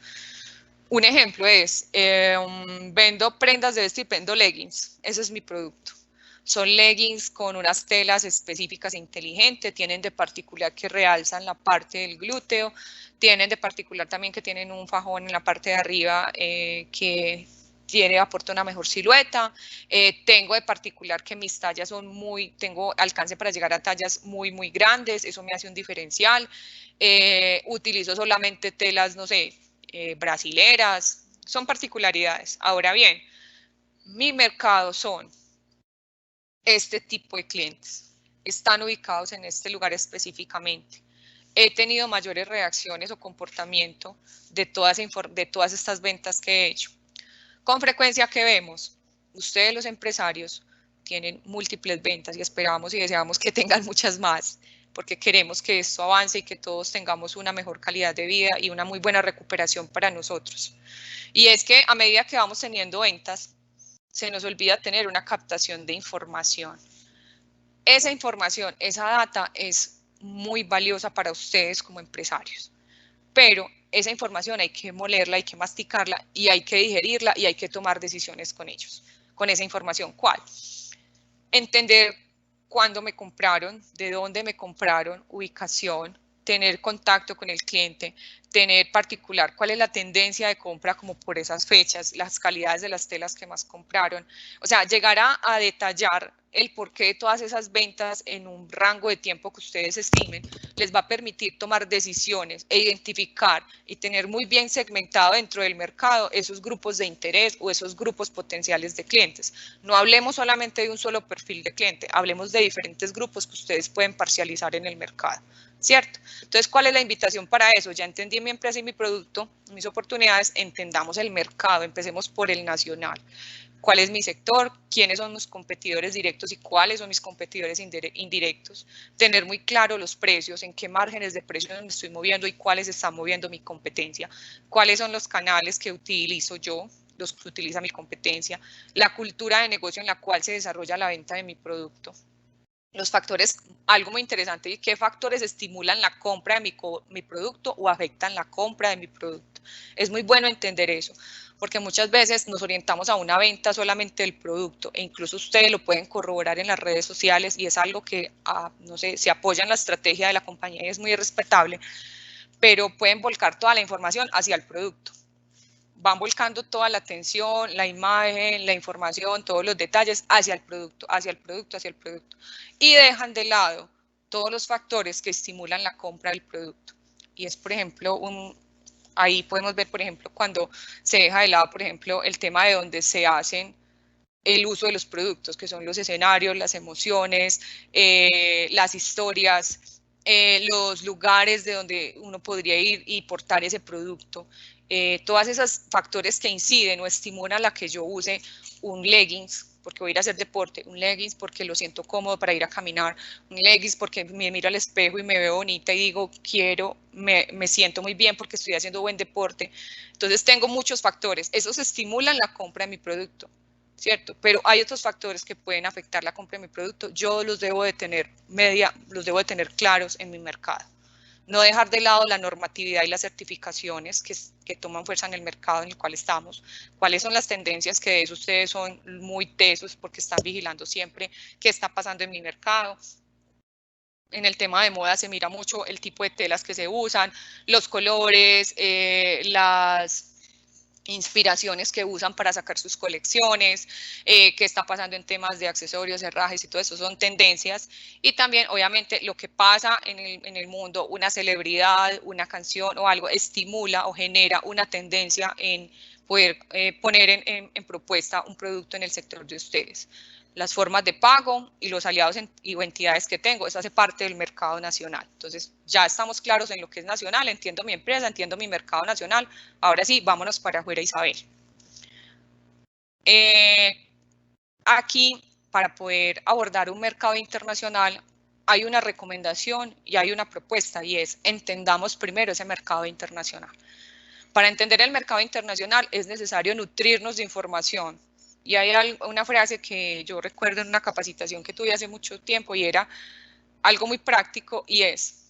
Un ejemplo es, vendo prendas de vestir, vendo leggings, ese es mi producto. Son leggings con unas telas específicas e inteligentes, tienen de particular que realzan la parte del glúteo, tienen de particular también que tienen un fajón en la parte de arriba que aporta una mejor silueta. Tengo de particular que mis tallas son tengo alcance para llegar a tallas muy grandes, eso me hace un diferencial. Utilizo solamente telas, no sé, brasileras, son particularidades. Ahora bien, mi mercado son este tipo de clientes, están ubicados en este lugar específicamente. He tenido mayores reacciones o comportamiento de todas estas ventas que he hecho. Con frecuencia, ¿qué vemos? Ustedes, los empresarios, tienen múltiples ventas y esperamos y deseamos que tengan muchas más, porque queremos que esto avance y que todos tengamos una mejor calidad de vida y una muy buena recuperación para nosotros. Y es que a medida que vamos teniendo ventas, se nos olvida tener una captación de información. Esa información, esa data es muy valiosa para ustedes como empresarios, pero esa información hay que molerla, hay que masticarla y hay que digerirla y hay que tomar decisiones con ellos, con esa información. ¿Cuál? Entender cuándo me compraron, de dónde me compraron, ubicación, tener contacto con el cliente, tener particular cuál es la tendencia de compra como por esas fechas, las calidades de las telas que más compraron. O sea, llegar a detallar el porqué de todas esas ventas en un rango de tiempo que ustedes estimen, les va a permitir tomar decisiones e identificar y tener muy bien segmentado dentro del mercado esos grupos de interés o esos grupos potenciales de clientes. No hablemos solamente de un solo perfil de cliente, hablemos de diferentes grupos que ustedes pueden parcializar en el mercado, ¿cierto? Entonces, ¿cuál es la invitación para eso? Ya entendí mi empresa y mi producto, mis oportunidades, entendamos el mercado, empecemos por el nacional. ¿Cuál es mi sector? ¿Quiénes son mis competidores directos y cuáles son mis competidores indirectos? Tener muy claro los precios, en qué márgenes de precios me estoy moviendo y cuáles está moviendo mi competencia. ¿Cuáles son los canales que utilizo yo, los que utiliza mi competencia? La cultura de negocio en la cual se desarrolla la venta de mi producto. Los factores, algo muy interesante, y qué factores estimulan la compra de mi producto o afectan la compra de mi producto. Es muy bueno entender eso, porque muchas veces nos orientamos a una venta solamente del producto e incluso ustedes lo pueden corroborar en las redes sociales y es algo que, no sé, se apoya en la estrategia de la compañía y es muy respetable, pero pueden volcar toda la información hacia el producto. Van volcando toda la atención, la imagen, la información, todos los detalles hacia el producto, hacia el producto, hacia el producto. Y dejan de lado todos los factores que estimulan la compra del producto. Y es, por ejemplo, ahí podemos ver, por ejemplo, cuando se deja de lado, por ejemplo, el tema de donde se hacen el uso de los productos, que son los escenarios, las emociones, las historias, los lugares de donde uno podría ir y portar ese producto. todos esos factores que inciden o estimulan a que yo use un leggings porque voy a ir a hacer deporte, un leggings porque lo siento cómodo para ir a caminar, un leggings porque me miro al espejo y me veo bonita y digo, me siento muy bien porque estoy haciendo buen deporte. Entonces tengo muchos factores, esos estimulan la compra de mi producto, ¿cierto? Pero hay otros factores que pueden afectar la compra de mi producto, yo los debo de tener claros en mi mercado. No dejar de lado la normatividad y las certificaciones que toman fuerza en el mercado en el cual estamos. ¿Cuáles son las tendencias? Que de eso ustedes son muy tesos porque están vigilando siempre qué está pasando en mi mercado. En el tema de moda se mira mucho el tipo de telas que se usan, los colores, las inspiraciones que usan para sacar sus colecciones, qué está pasando en temas de accesorios, herrajes y todo eso son tendencias. Y también, obviamente, lo que pasa en el mundo, una celebridad, una canción o algo estimula o genera una tendencia en poder poner en propuesta un producto en el sector de ustedes. Las formas de pago y los aliados y entidades que tengo, eso hace parte del mercado nacional. Entonces, ya estamos claros en lo que es nacional, entiendo mi empresa, entiendo mi mercado nacional. Ahora sí, vámonos para afuera, Isabel. Aquí, para poder abordar un mercado internacional, hay una recomendación y hay una propuesta, y es entendamos primero ese mercado internacional. Para entender el mercado internacional es necesario nutrirnos de información. Y hay una frase que yo recuerdo en una capacitación que tuve hace mucho tiempo y era algo muy práctico y es,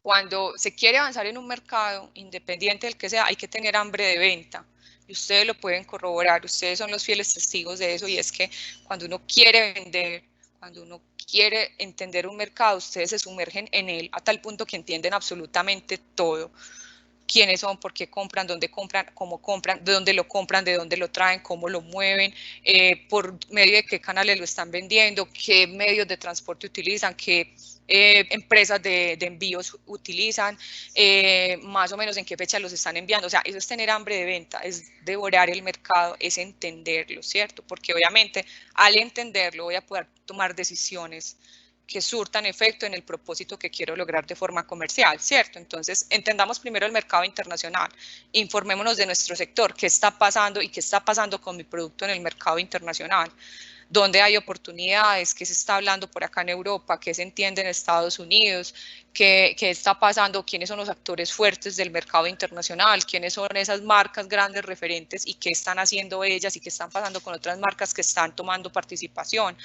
cuando se quiere avanzar en un mercado, independiente del que sea, hay que tener hambre de venta. Y ustedes lo pueden corroborar, ustedes son los fieles testigos de eso y es que cuando uno quiere vender, cuando uno quiere entender un mercado, ustedes se sumergen en él a tal punto que entienden absolutamente todo. Quiénes son, por qué compran, dónde compran, cómo compran, de dónde lo compran, de dónde lo traen, cómo lo mueven, por medio de qué canales lo están vendiendo, qué medios de transporte utilizan, qué empresas de envíos utilizan, más o menos en qué fecha los están enviando. O sea, eso es tener hambre de venta, es devorar el mercado, es entenderlo, ¿cierto? Porque obviamente al entenderlo voy a poder tomar decisiones que surtan efecto en el propósito que quiero lograr de forma comercial, ¿cierto? Entonces, entendamos primero el mercado internacional, informémonos de nuestro sector, qué está pasando y qué está pasando con mi producto en el mercado internacional, dónde hay oportunidades, qué se está hablando por acá en Europa, qué se entiende en Estados Unidos, qué está pasando, quiénes son los actores fuertes del mercado internacional, quiénes son esas marcas grandes referentes y qué están haciendo ellas y qué están pasando con otras marcas que están tomando participación.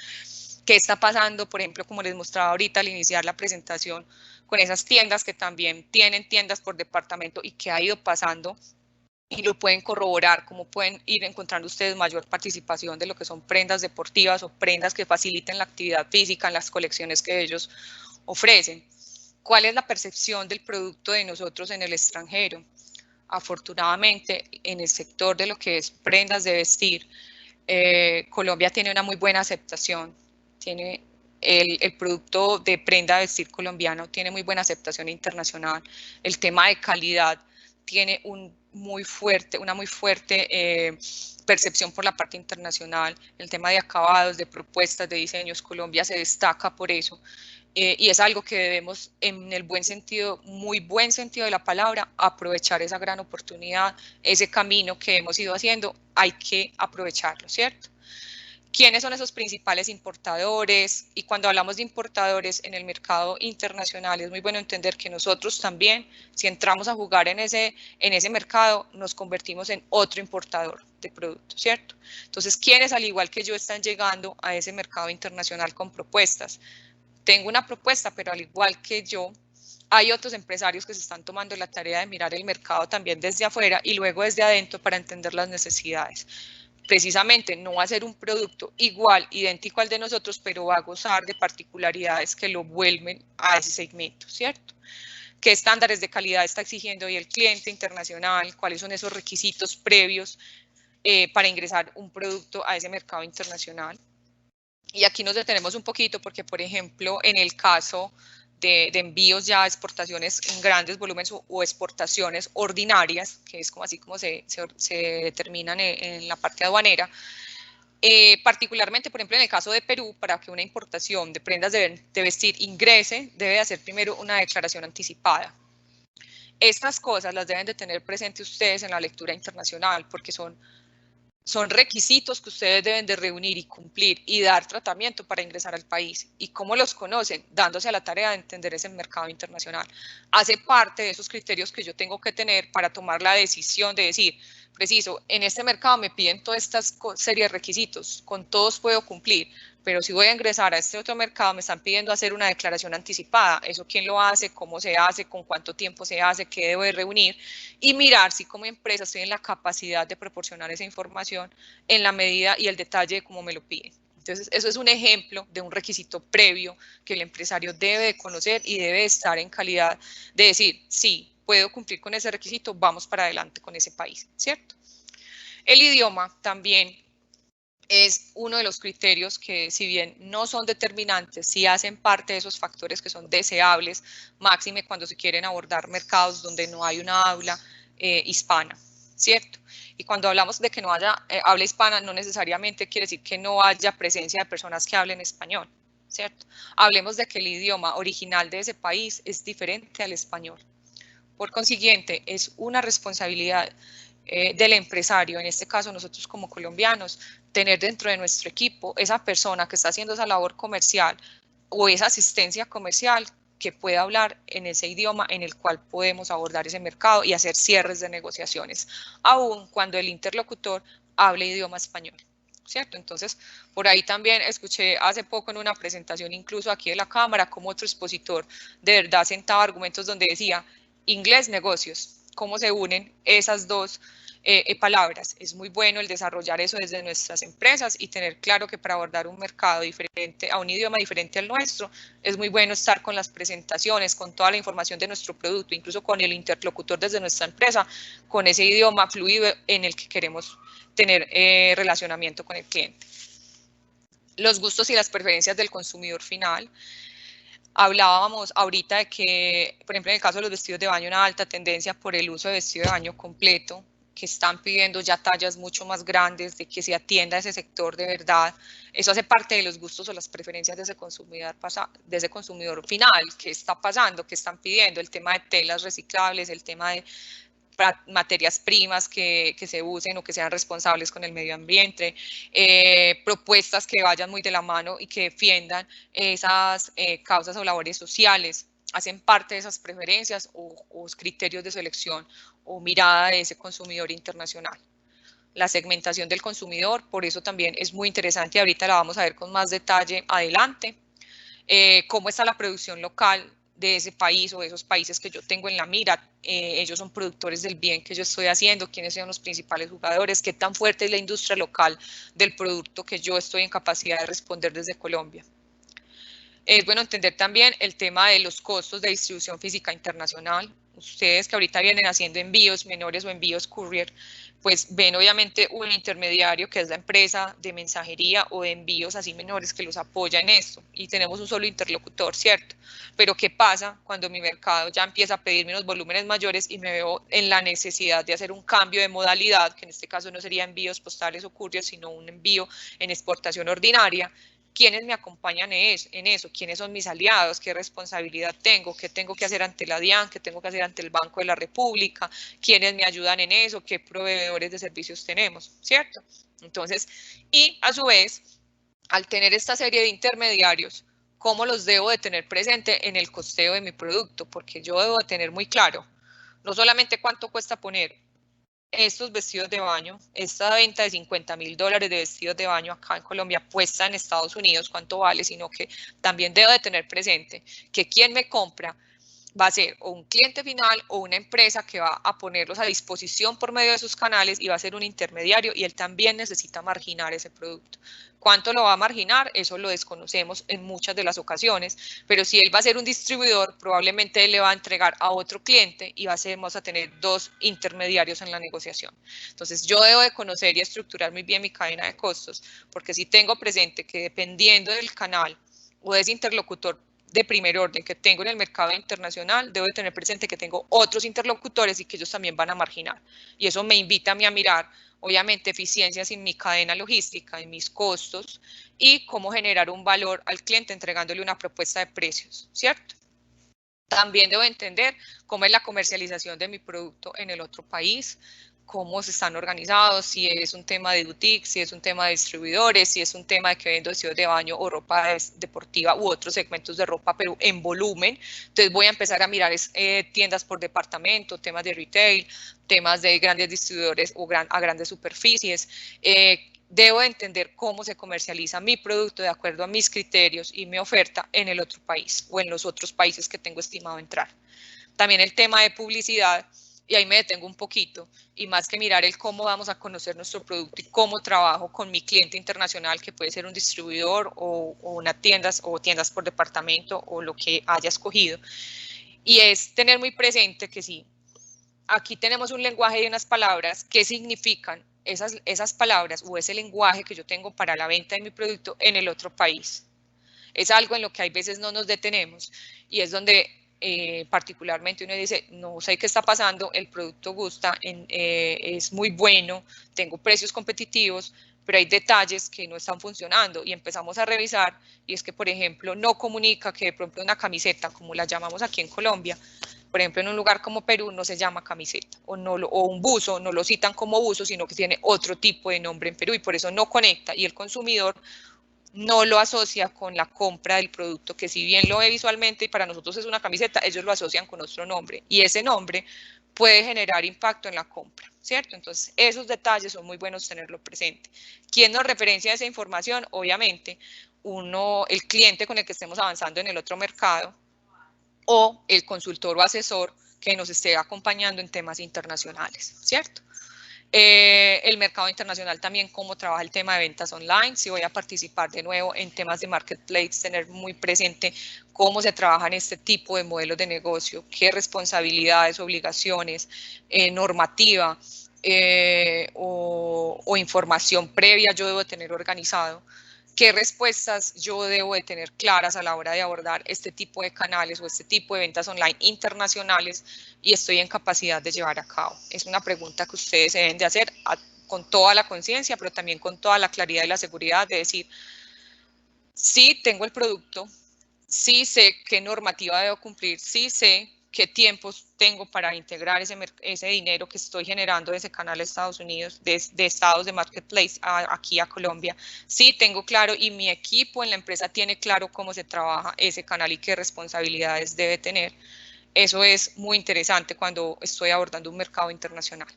¿Qué está pasando, por ejemplo, como les mostraba ahorita al iniciar la presentación, con esas tiendas que también tienen tiendas por departamento y qué ha ido pasando? Y lo pueden corroborar, cómo pueden ir encontrando ustedes mayor participación de lo que son prendas deportivas o prendas que faciliten la actividad física en las colecciones que ellos ofrecen. ¿Cuál es la percepción del producto de nosotros en el extranjero? Afortunadamente, en el sector de lo que es prendas de vestir, Colombia tiene una muy buena aceptación. Tiene el producto de prenda de vestir colombiano tiene muy buena aceptación internacional. El tema de calidad tiene una muy fuerte percepción por la parte internacional. El tema de acabados, de propuestas, de diseños, Colombia se destaca por eso. Y es algo que debemos, en el buen sentido, muy buen sentido de la palabra, aprovechar esa gran oportunidad, ese camino que hemos ido haciendo, hay que aprovecharlo, ¿cierto? ¿Quiénes son esos principales importadores? Y cuando hablamos de importadores en el mercado internacional, es muy bueno entender que nosotros también, si entramos a jugar en ese mercado, nos convertimos en otro importador de productos, ¿cierto? Entonces, ¿quiénes, al igual que yo, están llegando a ese mercado internacional con propuestas? Tengo una propuesta, pero al igual que yo, hay otros empresarios que se están tomando la tarea de mirar el mercado también desde afuera y luego desde adentro para entender las necesidades. Precisamente no va a ser un producto igual, idéntico al de nosotros, pero va a gozar de particularidades que lo vuelven a ese segmento, ¿cierto? ¿Qué estándares de calidad está exigiendo hoy el cliente internacional? ¿Cuáles son esos requisitos previos para ingresar un producto a ese mercado internacional? Y aquí nos detenemos un poquito porque, por ejemplo, en el caso de envíos ya, exportaciones en grandes volúmenes o exportaciones ordinarias, que es como así como se determinan en la parte aduanera, particularmente, por ejemplo, en el caso de Perú, para que una importación de prendas de vestir ingrese, debe hacer primero una declaración anticipada. Estas cosas las deben de tener presente ustedes en la lectura internacional, porque son requisitos que ustedes deben de reunir y cumplir y dar tratamiento para ingresar al país. ¿Y cómo los conocen? Dándose a la tarea de entender ese mercado internacional. Hace parte de esos criterios que yo tengo que tener para tomar la decisión de decir, preciso, en este mercado me piden todas estas series de requisitos, con todos puedo cumplir, pero si voy a ingresar a este otro mercado me están pidiendo hacer una declaración anticipada. ¿Eso quién lo hace? ¿Cómo se hace? ¿Con cuánto tiempo se hace? ¿Qué debo de reunir? Y mirar si como empresa estoy en la capacidad de proporcionar esa información en la medida y el detalle de cómo me lo piden. Entonces, eso es un ejemplo de un requisito previo que el empresario debe de conocer y debe estar en calidad de decir, sí, puedo cumplir con ese requisito, vamos para adelante con ese país, ¿cierto? El idioma también es uno de los criterios que, si bien no son determinantes, sí hacen parte de esos factores que son deseables, máxime cuando se quieren abordar mercados donde no hay una habla hispana, ¿cierto? Y cuando hablamos de que no haya habla hispana, no necesariamente quiere decir que no haya presencia de personas que hablen español, ¿cierto? Hablemos de que el idioma original de ese país es diferente al español. Por consiguiente, es una responsabilidad del empresario, en este caso nosotros como colombianos, tener dentro de nuestro equipo esa persona que está haciendo esa labor comercial o esa asistencia comercial que pueda hablar en ese idioma en el cual podemos abordar ese mercado y hacer cierres de negociaciones, aun cuando el interlocutor hable idioma español, ¿cierto? Entonces, por ahí también escuché hace poco en una presentación, incluso aquí en la Cámara, como otro expositor de verdad sentaba argumentos donde decía, inglés, negocios, cómo se unen esas dos palabras. Es muy bueno el desarrollar eso desde nuestras empresas y tener claro que para abordar un mercado diferente, a un idioma diferente al nuestro, es muy bueno estar con las presentaciones, con toda la información de nuestro producto, incluso con el interlocutor desde nuestra empresa, con ese idioma fluido en el que queremos tener relacionamiento con el cliente. Los gustos y las preferencias del consumidor final. Hablábamos ahorita de que, por ejemplo, en el caso de los vestidos de baño, una alta tendencia por el uso de vestido de baño completo, que están pidiendo ya tallas mucho más grandes, de que se atienda a ese sector de verdad. Eso hace parte de los gustos o las preferencias de ese consumidor final. ¿Qué está pasando? ¿Qué están pidiendo? El tema de telas reciclables, el tema de materias primas que se usen o que sean responsables con el medio ambiente, propuestas que vayan muy de la mano y que defiendan esas causas o labores sociales, hacen parte de esas preferencias o criterios de selección o mirada de ese consumidor internacional. La segmentación del consumidor, por eso también es muy interesante y ahorita la vamos a ver con más detalle adelante. Cómo está la producción local de ese país o de esos países que yo tengo en la mira. Ellos son productores del bien que yo estoy haciendo, quiénes son los principales jugadores, qué tan fuerte es la industria local del producto que yo estoy en capacidad de responder desde Colombia. Es bueno entender también el tema de los costos de distribución física internacional. Ustedes que ahorita vienen haciendo envíos menores o envíos courier, pues ven obviamente un intermediario que es la empresa de mensajería o de envíos así menores que los apoya en esto y tenemos un solo interlocutor, ¿cierto? Pero ¿qué pasa cuando mi mercado ya empieza a pedirme unos volúmenes mayores y me veo en la necesidad de hacer un cambio de modalidad, que en este caso no sería envíos postales o courier, sino un envío en exportación ordinaria? ¿Quiénes me acompañan en eso? ¿Quiénes son mis aliados? ¿Qué responsabilidad tengo? ¿Qué tengo que hacer ante la DIAN? ¿Qué tengo que hacer ante el Banco de la República? ¿Quiénes me ayudan en eso? ¿Qué proveedores de servicios tenemos? ¿Cierto? Entonces, y a su vez, al tener esta serie de intermediarios, ¿cómo los debo de tener presente en el costeo de mi producto? Porque yo debo de tener muy claro, no solamente cuánto cuesta poner estos vestidos de baño, esta venta de $50.000 de vestidos de baño acá en Colombia puesta en Estados Unidos, cuánto vale, sino que también debo de tener presente que quien me compra va a ser o un cliente final o una empresa que va a ponerlos a disposición por medio de sus canales y va a ser un intermediario y él también necesita marginar ese producto. ¿Cuánto lo va a marginar? Eso lo desconocemos en muchas de las ocasiones, pero si él va a ser un distribuidor, probablemente él le va a entregar a otro cliente y vamos a tener dos intermediarios en la negociación. Entonces yo debo de conocer y estructurar muy bien mi cadena de costos, porque si tengo presente que dependiendo del canal o de ese interlocutor de primer orden que tengo en el mercado internacional, debo de tener presente que tengo otros interlocutores y que ellos también van a marginar. Y eso me invita a mí a mirar, obviamente, eficiencias en mi cadena logística, en mis costos y cómo generar un valor al cliente entregándole una propuesta de precios, ¿cierto? También debo entender cómo es la comercialización de mi producto en el otro país, cómo se están organizados, si es un tema de boutique, si es un tema de distribuidores, si es un tema de que vendo vestidos de baño o ropa deportiva u otros segmentos de ropa, pero en volumen. Entonces voy a empezar a mirar tiendas por departamento, temas de retail, temas de grandes distribuidores o a grandes superficies. Debo entender cómo se comercializa mi producto de acuerdo a mis criterios y mi oferta en el otro país o en los otros países que tengo estimado entrar. También el tema de publicidad, y ahí me detengo un poquito, y más que mirar el cómo vamos a conocer nuestro producto y cómo trabajo con mi cliente internacional, que puede ser un distribuidor o una tiendas por departamento o lo que haya escogido. Y es tener muy presente que sí, aquí tenemos un lenguaje y unas palabras que significan esas palabras o ese lenguaje que yo tengo para la venta de mi producto en el otro país. Es algo en lo que hay veces no nos detenemos y es donde particularmente uno dice, no sé qué está pasando, el producto gusta, es muy bueno, tengo precios competitivos, pero hay detalles que no están funcionando y empezamos a revisar y es que, por ejemplo, no comunica que de pronto una camiseta, como la llamamos aquí en Colombia, por ejemplo, en un lugar como Perú no se llama camiseta o un buzo, no lo citan como buzo, sino que tiene otro tipo de nombre en Perú y por eso no conecta y el consumidor no lo asocia con la compra del producto, que si bien lo ve visualmente y para nosotros es una camiseta, ellos lo asocian con otro nombre y ese nombre puede generar impacto en la compra, ¿cierto? Entonces, esos detalles son muy buenos tenerlo presente. ¿Quién nos referencia esa información? Obviamente, el cliente con el que estemos avanzando en el otro mercado o el consultor o asesor que nos esté acompañando en temas internacionales, ¿cierto? El mercado internacional también, cómo trabaja el tema de ventas online, si voy a participar de nuevo en temas de marketplace, tener muy presente cómo se trabaja en este tipo de modelos de negocio, qué responsabilidades, obligaciones, normativa o información previa yo debo tener organizado. ¿Qué respuestas yo debo de tener claras a la hora de abordar este tipo de canales o este tipo de ventas online internacionales y estoy en capacidad de llevar a cabo? Es una pregunta que ustedes deben de hacer con toda la conciencia, pero también con toda la claridad y la seguridad de decir, sí tengo el producto, sí sé qué normativa debo cumplir, sí sé qué tiempos tengo para integrar ese dinero que estoy generando de ese canal de Estados Unidos, de estados de marketplace aquí a Colombia. Sí tengo claro y mi equipo en la empresa tiene claro cómo se trabaja ese canal y qué responsabilidades debe tener. Eso es muy interesante cuando estoy abordando un mercado internacional.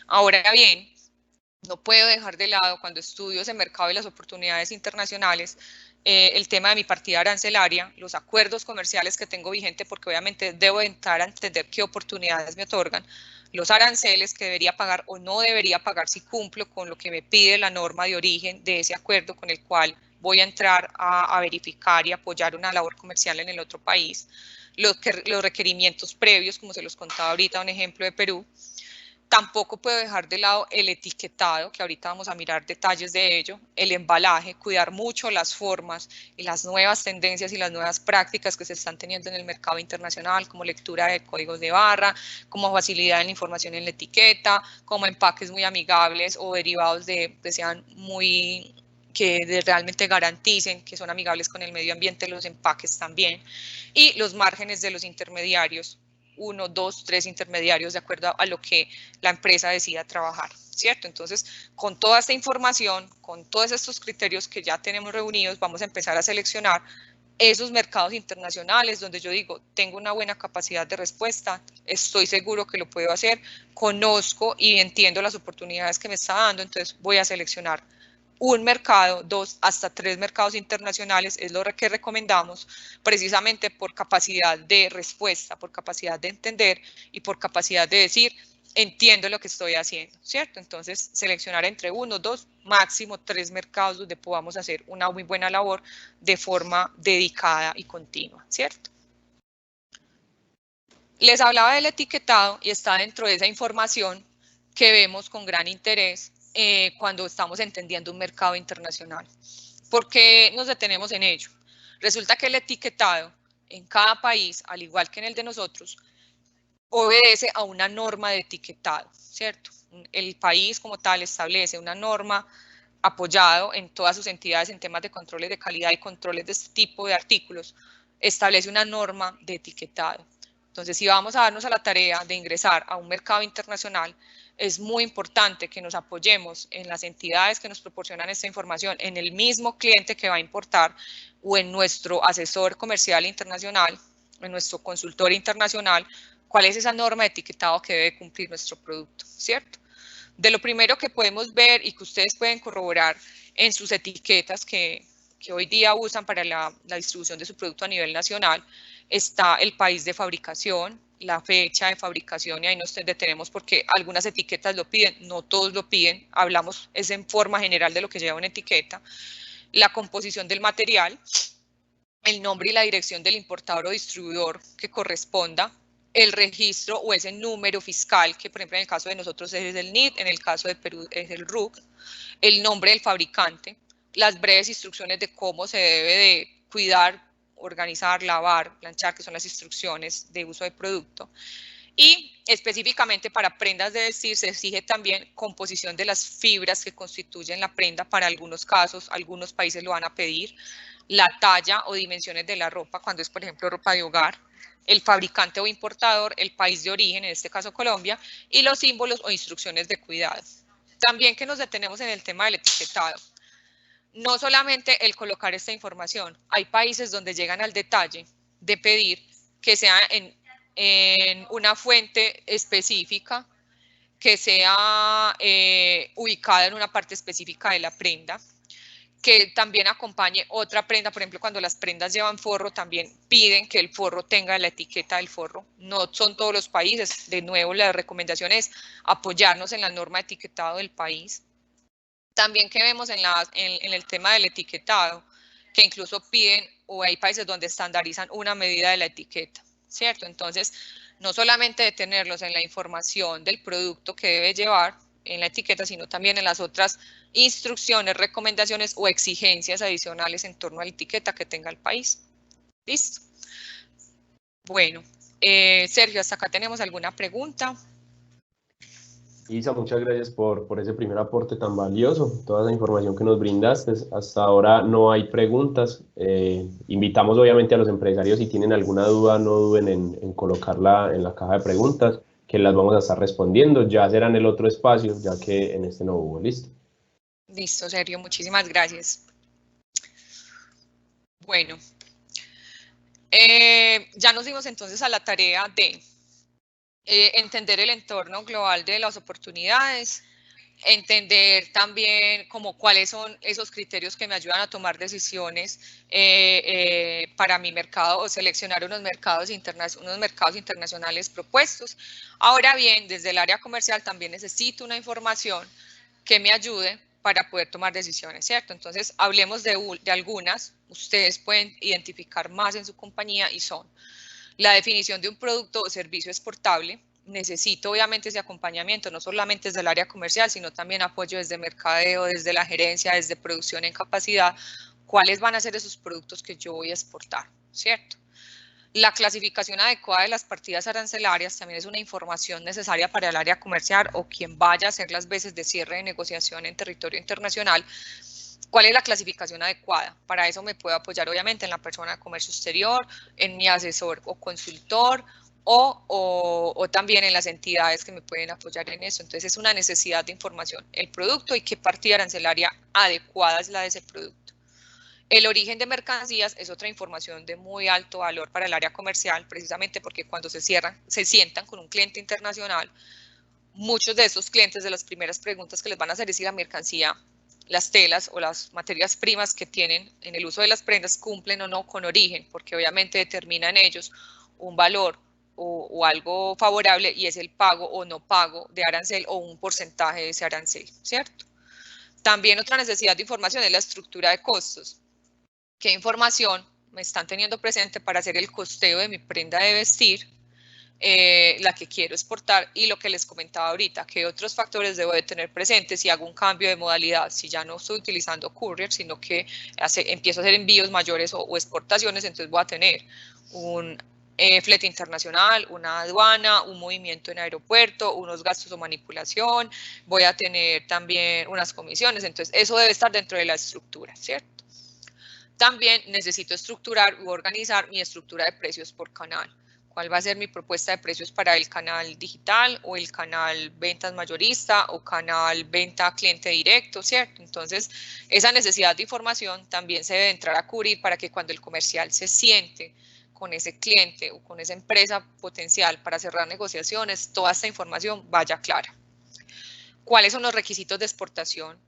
Ahora bien, no puedo dejar de lado cuando estudio ese mercado y las oportunidades internacionales, el tema de mi partida arancelaria, los acuerdos comerciales que tengo vigente, porque obviamente debo entrar a entender qué oportunidades me otorgan, los aranceles que debería pagar o no debería pagar si cumplo con lo que me pide la norma de origen de ese acuerdo con el cual voy a entrar a verificar y apoyar una labor comercial en el otro país, los requerimientos previos, como se los contaba ahorita, un ejemplo de Perú. Tampoco puedo dejar de lado el etiquetado, que ahorita vamos a mirar detalles de ello, el embalaje, cuidar mucho las formas y las nuevas tendencias y las nuevas prácticas que se están teniendo en el mercado internacional, como lectura de códigos de barra, como facilidad en la información en la etiqueta, como empaques muy amigables o derivados que sean que realmente garanticen que son amigables con el medio ambiente, los empaques también, y los márgenes de los intermediarios, 1, 2, 3 intermediarios de acuerdo a lo que la empresa decida trabajar, ¿cierto? Entonces, con toda esta información, con todos estos criterios que ya tenemos reunidos, vamos a empezar a seleccionar esos mercados internacionales donde yo digo, tengo una buena capacidad de respuesta, estoy seguro que lo puedo hacer, conozco y entiendo las oportunidades que me está dando, entonces voy a seleccionar un mercado, 2 hasta 3 mercados internacionales es lo que recomendamos precisamente por capacidad de respuesta, por capacidad de entender y por capacidad de decir, entiendo lo que estoy haciendo, ¿cierto? Entonces, seleccionar entre 1, 2, máximo 3 mercados donde podamos hacer una muy buena labor de forma dedicada y continua, ¿cierto? Les hablaba del etiquetado y está dentro de esa información que vemos con gran interés cuando estamos entendiendo un mercado internacional. ¿Por qué nos detenemos en ello? Resulta que el etiquetado en cada país, al igual que en el de nosotros, obedece a una norma de etiquetado, ¿cierto? El país como tal establece una norma apoyado en todas sus entidades en temas de controles de calidad y controles de este tipo de artículos, establece una norma de etiquetado. Entonces, si vamos a darnos a la tarea de ingresar a un mercado internacional, es muy importante que nos apoyemos en las entidades que nos proporcionan esta información, en el mismo cliente que va a importar o en nuestro asesor comercial internacional, en nuestro consultor internacional, cuál es esa norma de etiquetado que debe cumplir nuestro producto, ¿cierto? De lo primero que podemos ver y que ustedes pueden corroborar en sus etiquetas que hoy día usan para la distribución de su producto a nivel nacional, está el país de fabricación, la fecha de fabricación, y ahí nos detenemos porque algunas etiquetas lo piden, no todos lo piden, hablamos es en forma general de lo que lleva una etiqueta, la composición del material, el nombre y la dirección del importador o distribuidor que corresponda, el registro o ese número fiscal, que por ejemplo en el caso de nosotros es el NIT, en el caso de Perú es el RUC, el nombre del fabricante, las breves instrucciones de cómo se debe de cuidar, organizar, lavar, planchar, que son las instrucciones de uso de producto. Y específicamente para prendas de vestir se exige también composición de las fibras que constituyen la prenda. Para algunos casos, algunos países lo van a pedir, la talla o dimensiones de la ropa, cuando es por ejemplo ropa de hogar, el fabricante o importador, el país de origen, en este caso Colombia, y los símbolos o instrucciones de cuidado. También que nos detenemos en el tema del etiquetado. No solamente el colocar esta información, hay países donde llegan al detalle de pedir que sea en una fuente específica, que sea ubicada en una parte específica de la prenda, que también acompañe otra prenda. Por ejemplo, cuando las prendas llevan forro, también piden que el forro tenga la etiqueta del forro. No son todos los países. De nuevo, la recomendación es apoyarnos en la norma de etiquetado del país. También que vemos en el tema del etiquetado, que incluso piden, o hay países donde estandarizan una medida de la etiqueta, ¿cierto? Entonces, no solamente detenerlos en la información del producto que debe llevar en la etiqueta, sino también en las otras instrucciones, recomendaciones o exigencias adicionales en torno a la etiqueta que tenga el país. ¿Listo? Bueno, Sergio, hasta acá tenemos alguna pregunta. Isa, muchas gracias por ese primer aporte tan valioso, toda la información que nos brindaste. Hasta ahora no hay preguntas. Invitamos obviamente a los empresarios, si tienen alguna duda, no duden en colocarla en la caja de preguntas, que las vamos a estar respondiendo. Ya será en el otro espacio, ya que en este no hubo. ¿Listo? Listo, Sergio, muchísimas gracias. Bueno, ya nos dimos entonces a la tarea de entender el entorno global de las oportunidades, entender también como cuáles son esos criterios que me ayudan a tomar decisiones para mi mercado o seleccionar unos mercados internacionales propuestos. Ahora bien, desde el área comercial también necesito una información que me ayude para poder tomar decisiones, ¿cierto? Entonces, hablemos de algunas, ustedes pueden identificar más en su compañía y son la definición de un producto o servicio exportable. Necesito obviamente ese acompañamiento, no solamente desde el área comercial, sino también apoyo desde mercadeo, desde la gerencia, desde producción en capacidad, cuáles van a ser esos productos que yo voy a exportar, ¿cierto? La clasificación adecuada de las partidas arancelarias también es una información necesaria para el área comercial o quien vaya a hacer las veces de cierre de negociación en territorio internacional. ¿Cuál es la clasificación adecuada? Para eso me puedo apoyar obviamente en la persona de comercio exterior, en mi asesor o consultor o también en las entidades que me pueden apoyar en eso. Entonces es una necesidad de información, el producto y qué partida arancelaria adecuada es la de ese producto. El origen de mercancías es otra información de muy alto valor para el área comercial, precisamente porque cuando se sientan con un cliente internacional, muchos de esos clientes, de las primeras preguntas que les van a hacer es si la mercancía, las telas o las materias primas que tienen en el uso de las prendas cumplen o no con origen, porque obviamente determinan ellos un valor o algo favorable y es el pago o no pago de arancel o un porcentaje de ese arancel, ¿cierto? También otra necesidad de información es la estructura de costos. ¿Qué información me están teniendo presente para hacer el costeo de mi prenda de vestir? La que quiero exportar y lo que les comentaba ahorita, qué otros factores debo de tener presentes si hago un cambio de modalidad, si ya no estoy utilizando courier, sino que empiezo a hacer envíos mayores o exportaciones, entonces voy a tener un flete internacional, una aduana, un movimiento en aeropuerto, unos gastos o manipulación, voy a tener también unas comisiones, entonces eso debe estar dentro de la estructura, ¿cierto? También necesito estructurar u organizar mi estructura de precios por canal. ¿Cuál va a ser mi propuesta de precios para el canal digital o el canal ventas mayorista o canal venta cliente directo, ¿cierto? Entonces, esa necesidad de información también se debe entrar a cubrir para que cuando el comercial se siente con ese cliente o con esa empresa potencial para cerrar negociaciones, toda esta información vaya clara. ¿Cuáles son los requisitos de exportación?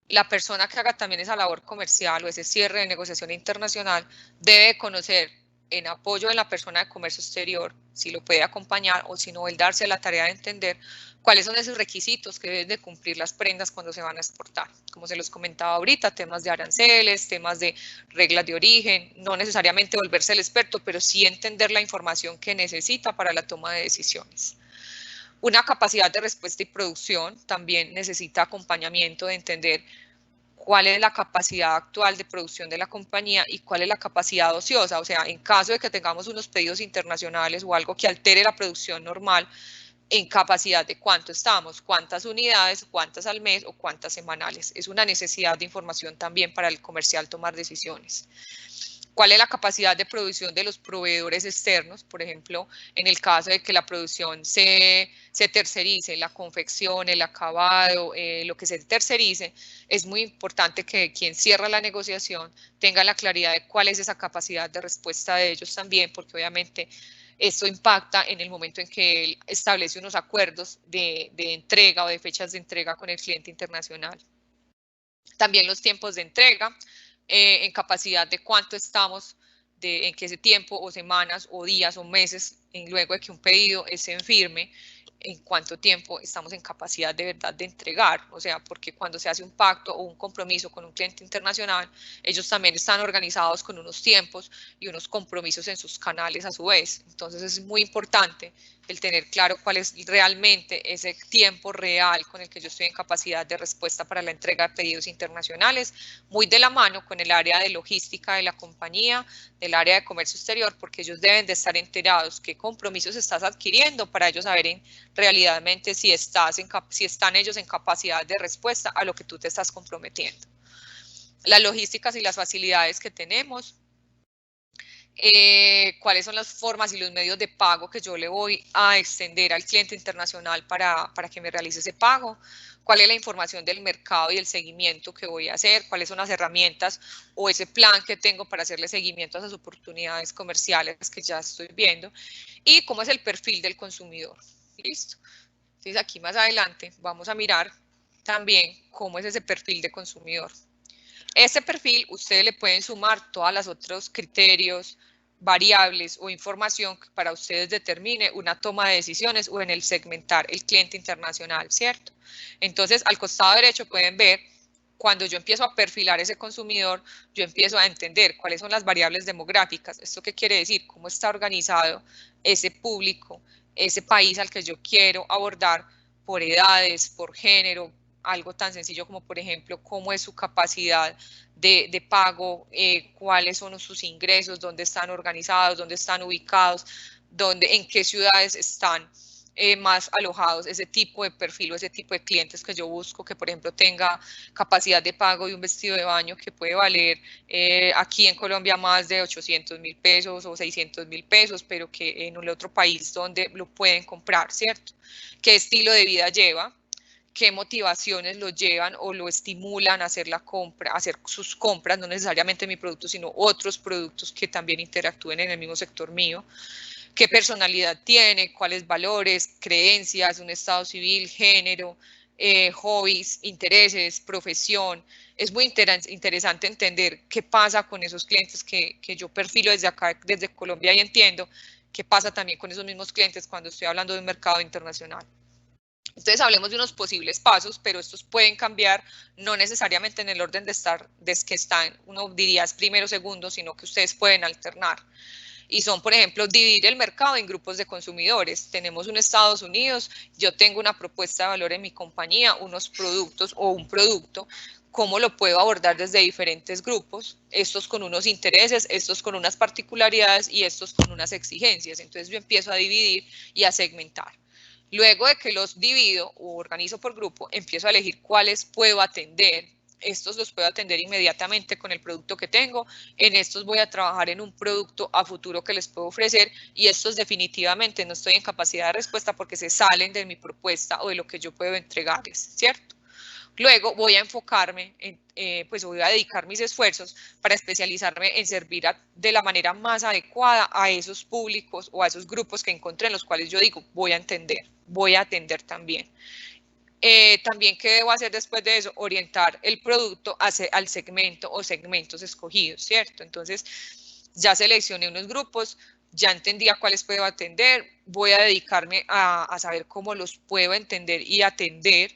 La persona que haga también esa labor comercial o ese cierre de negociación internacional debe conocer, en apoyo de la persona de comercio exterior, si lo puede acompañar o si no, el darse la tarea de entender cuáles son esos requisitos que deben de cumplir las prendas cuando se van a exportar. Como se los comentaba ahorita, temas de aranceles, temas de reglas de origen, no necesariamente volverse el experto, pero sí entender la información que necesita para la toma de decisiones. Una capacidad de respuesta y producción también necesita acompañamiento de entender cuál es la capacidad actual de producción de la compañía y cuál es la capacidad ociosa. O sea, en caso de que tengamos unos pedidos internacionales o algo que altere la producción normal, en capacidad de cuánto estamos, cuántas unidades, cuántas al mes o cuántas semanales. Es una necesidad de información también para el comercial tomar decisiones. ¿Cuál es la capacidad de producción de los proveedores externos? Por ejemplo, en el caso de que la producción se tercerice, la confección, el acabado, lo que se tercerice, es muy importante que quien cierra la negociación tenga la claridad de cuál es esa capacidad de respuesta de ellos también, porque obviamente esto impacta en el momento en que él establece unos acuerdos de entrega o de fechas de entrega con el cliente internacional. También los tiempos de entrega. En capacidad de cuánto estamos, en qué tiempo o semanas o días o meses, luego de que un pedido esté en firme, en cuánto tiempo estamos en capacidad de verdad de entregar. O sea, porque cuando se hace un pacto o un compromiso con un cliente internacional, ellos también están organizados con unos tiempos y unos compromisos en sus canales a su vez. Entonces es muy importante el tener claro cuál es realmente ese tiempo real con el que yo estoy en capacidad de respuesta para la entrega de pedidos internacionales, muy de la mano con el área de logística de la compañía, del área de comercio exterior, porque ellos deben de estar enterados qué compromisos estás adquiriendo para ellos saber realmente si están ellos en capacidad de respuesta a lo que tú te estás comprometiendo. Las logísticas y las facilidades que tenemos. Cuáles son las formas y los medios de pago que yo le voy a extender al cliente internacional para que me realice ese pago, cuál es la información del mercado y el seguimiento que voy a hacer, cuáles son las herramientas o ese plan que tengo para hacerle seguimiento a esas oportunidades comerciales que ya estoy viendo y cómo es el perfil del consumidor. ¿Listo? Entonces aquí más adelante vamos a mirar también cómo es ese perfil de consumidor. Este perfil, ustedes le pueden sumar todos los otros criterios, variables o información que para ustedes determine una toma de decisiones o en el segmentar el cliente internacional, ¿cierto? Entonces, al costado derecho pueden ver, cuando yo empiezo a perfilar ese consumidor, yo empiezo a entender cuáles son las variables demográficas. ¿Esto qué quiere decir? Cómo está organizado ese público, ese país al que yo quiero abordar por edades, por género, algo tan sencillo como, por ejemplo, cómo es su capacidad de pago, cuáles son sus ingresos, dónde están organizados, dónde están ubicados, en qué ciudades están más alojados, ese tipo de perfil o ese tipo de clientes que yo busco, que por ejemplo tenga capacidad de pago de un vestido de baño que puede valer aquí en Colombia más de 800.000 pesos o 600.000 pesos, pero que en el otro país donde lo pueden comprar, ¿cierto? ¿Qué estilo de vida lleva? ¿Qué motivaciones lo llevan o lo estimulan a hacer la compra, a hacer sus compras, no necesariamente mi producto, sino otros productos que también interactúen en el mismo sector mío? ¿Qué personalidad tiene? ¿Cuáles valores, creencias, un estado civil, género, hobbies, intereses, profesión? Es muy interesante entender qué pasa con esos clientes que yo perfilo desde acá, desde Colombia, y entiendo qué pasa también con esos mismos clientes cuando estoy hablando de un mercado internacional. Entonces hablemos de unos posibles pasos, pero estos pueden cambiar no necesariamente en el orden de que están, uno diría es primero, segundo, sino que ustedes pueden alternar. Y son, por ejemplo, dividir el mercado en grupos de consumidores. Tenemos un Estados Unidos, yo tengo una propuesta de valor en mi compañía, unos productos o un producto, ¿cómo lo puedo abordar desde diferentes grupos? Estos con unos intereses, estos con unas particularidades y estos con unas exigencias. Entonces yo empiezo a dividir y a segmentar. Luego de que los divido o organizo por grupo, empiezo a elegir cuáles puedo atender estos los puedo atender inmediatamente con el producto que tengo, en estos voy a trabajar en un producto a futuro que les puedo ofrecer y estos definitivamente no estoy en capacidad de respuesta porque se salen de mi propuesta o de lo que yo puedo entregarles, ¿cierto? Luego voy a enfocarme, pues voy a dedicar mis esfuerzos para especializarme en servir de la manera más adecuada a esos públicos o a esos grupos que encontré en los cuales yo digo, voy a atender también. También, ¿qué debo hacer después de eso? Orientar el producto al segmento o segmentos escogidos, ¿cierto? Entonces, ya seleccioné unos grupos, ya entendí a cuáles puedo atender, voy a dedicarme a saber cómo los puedo entender y atender.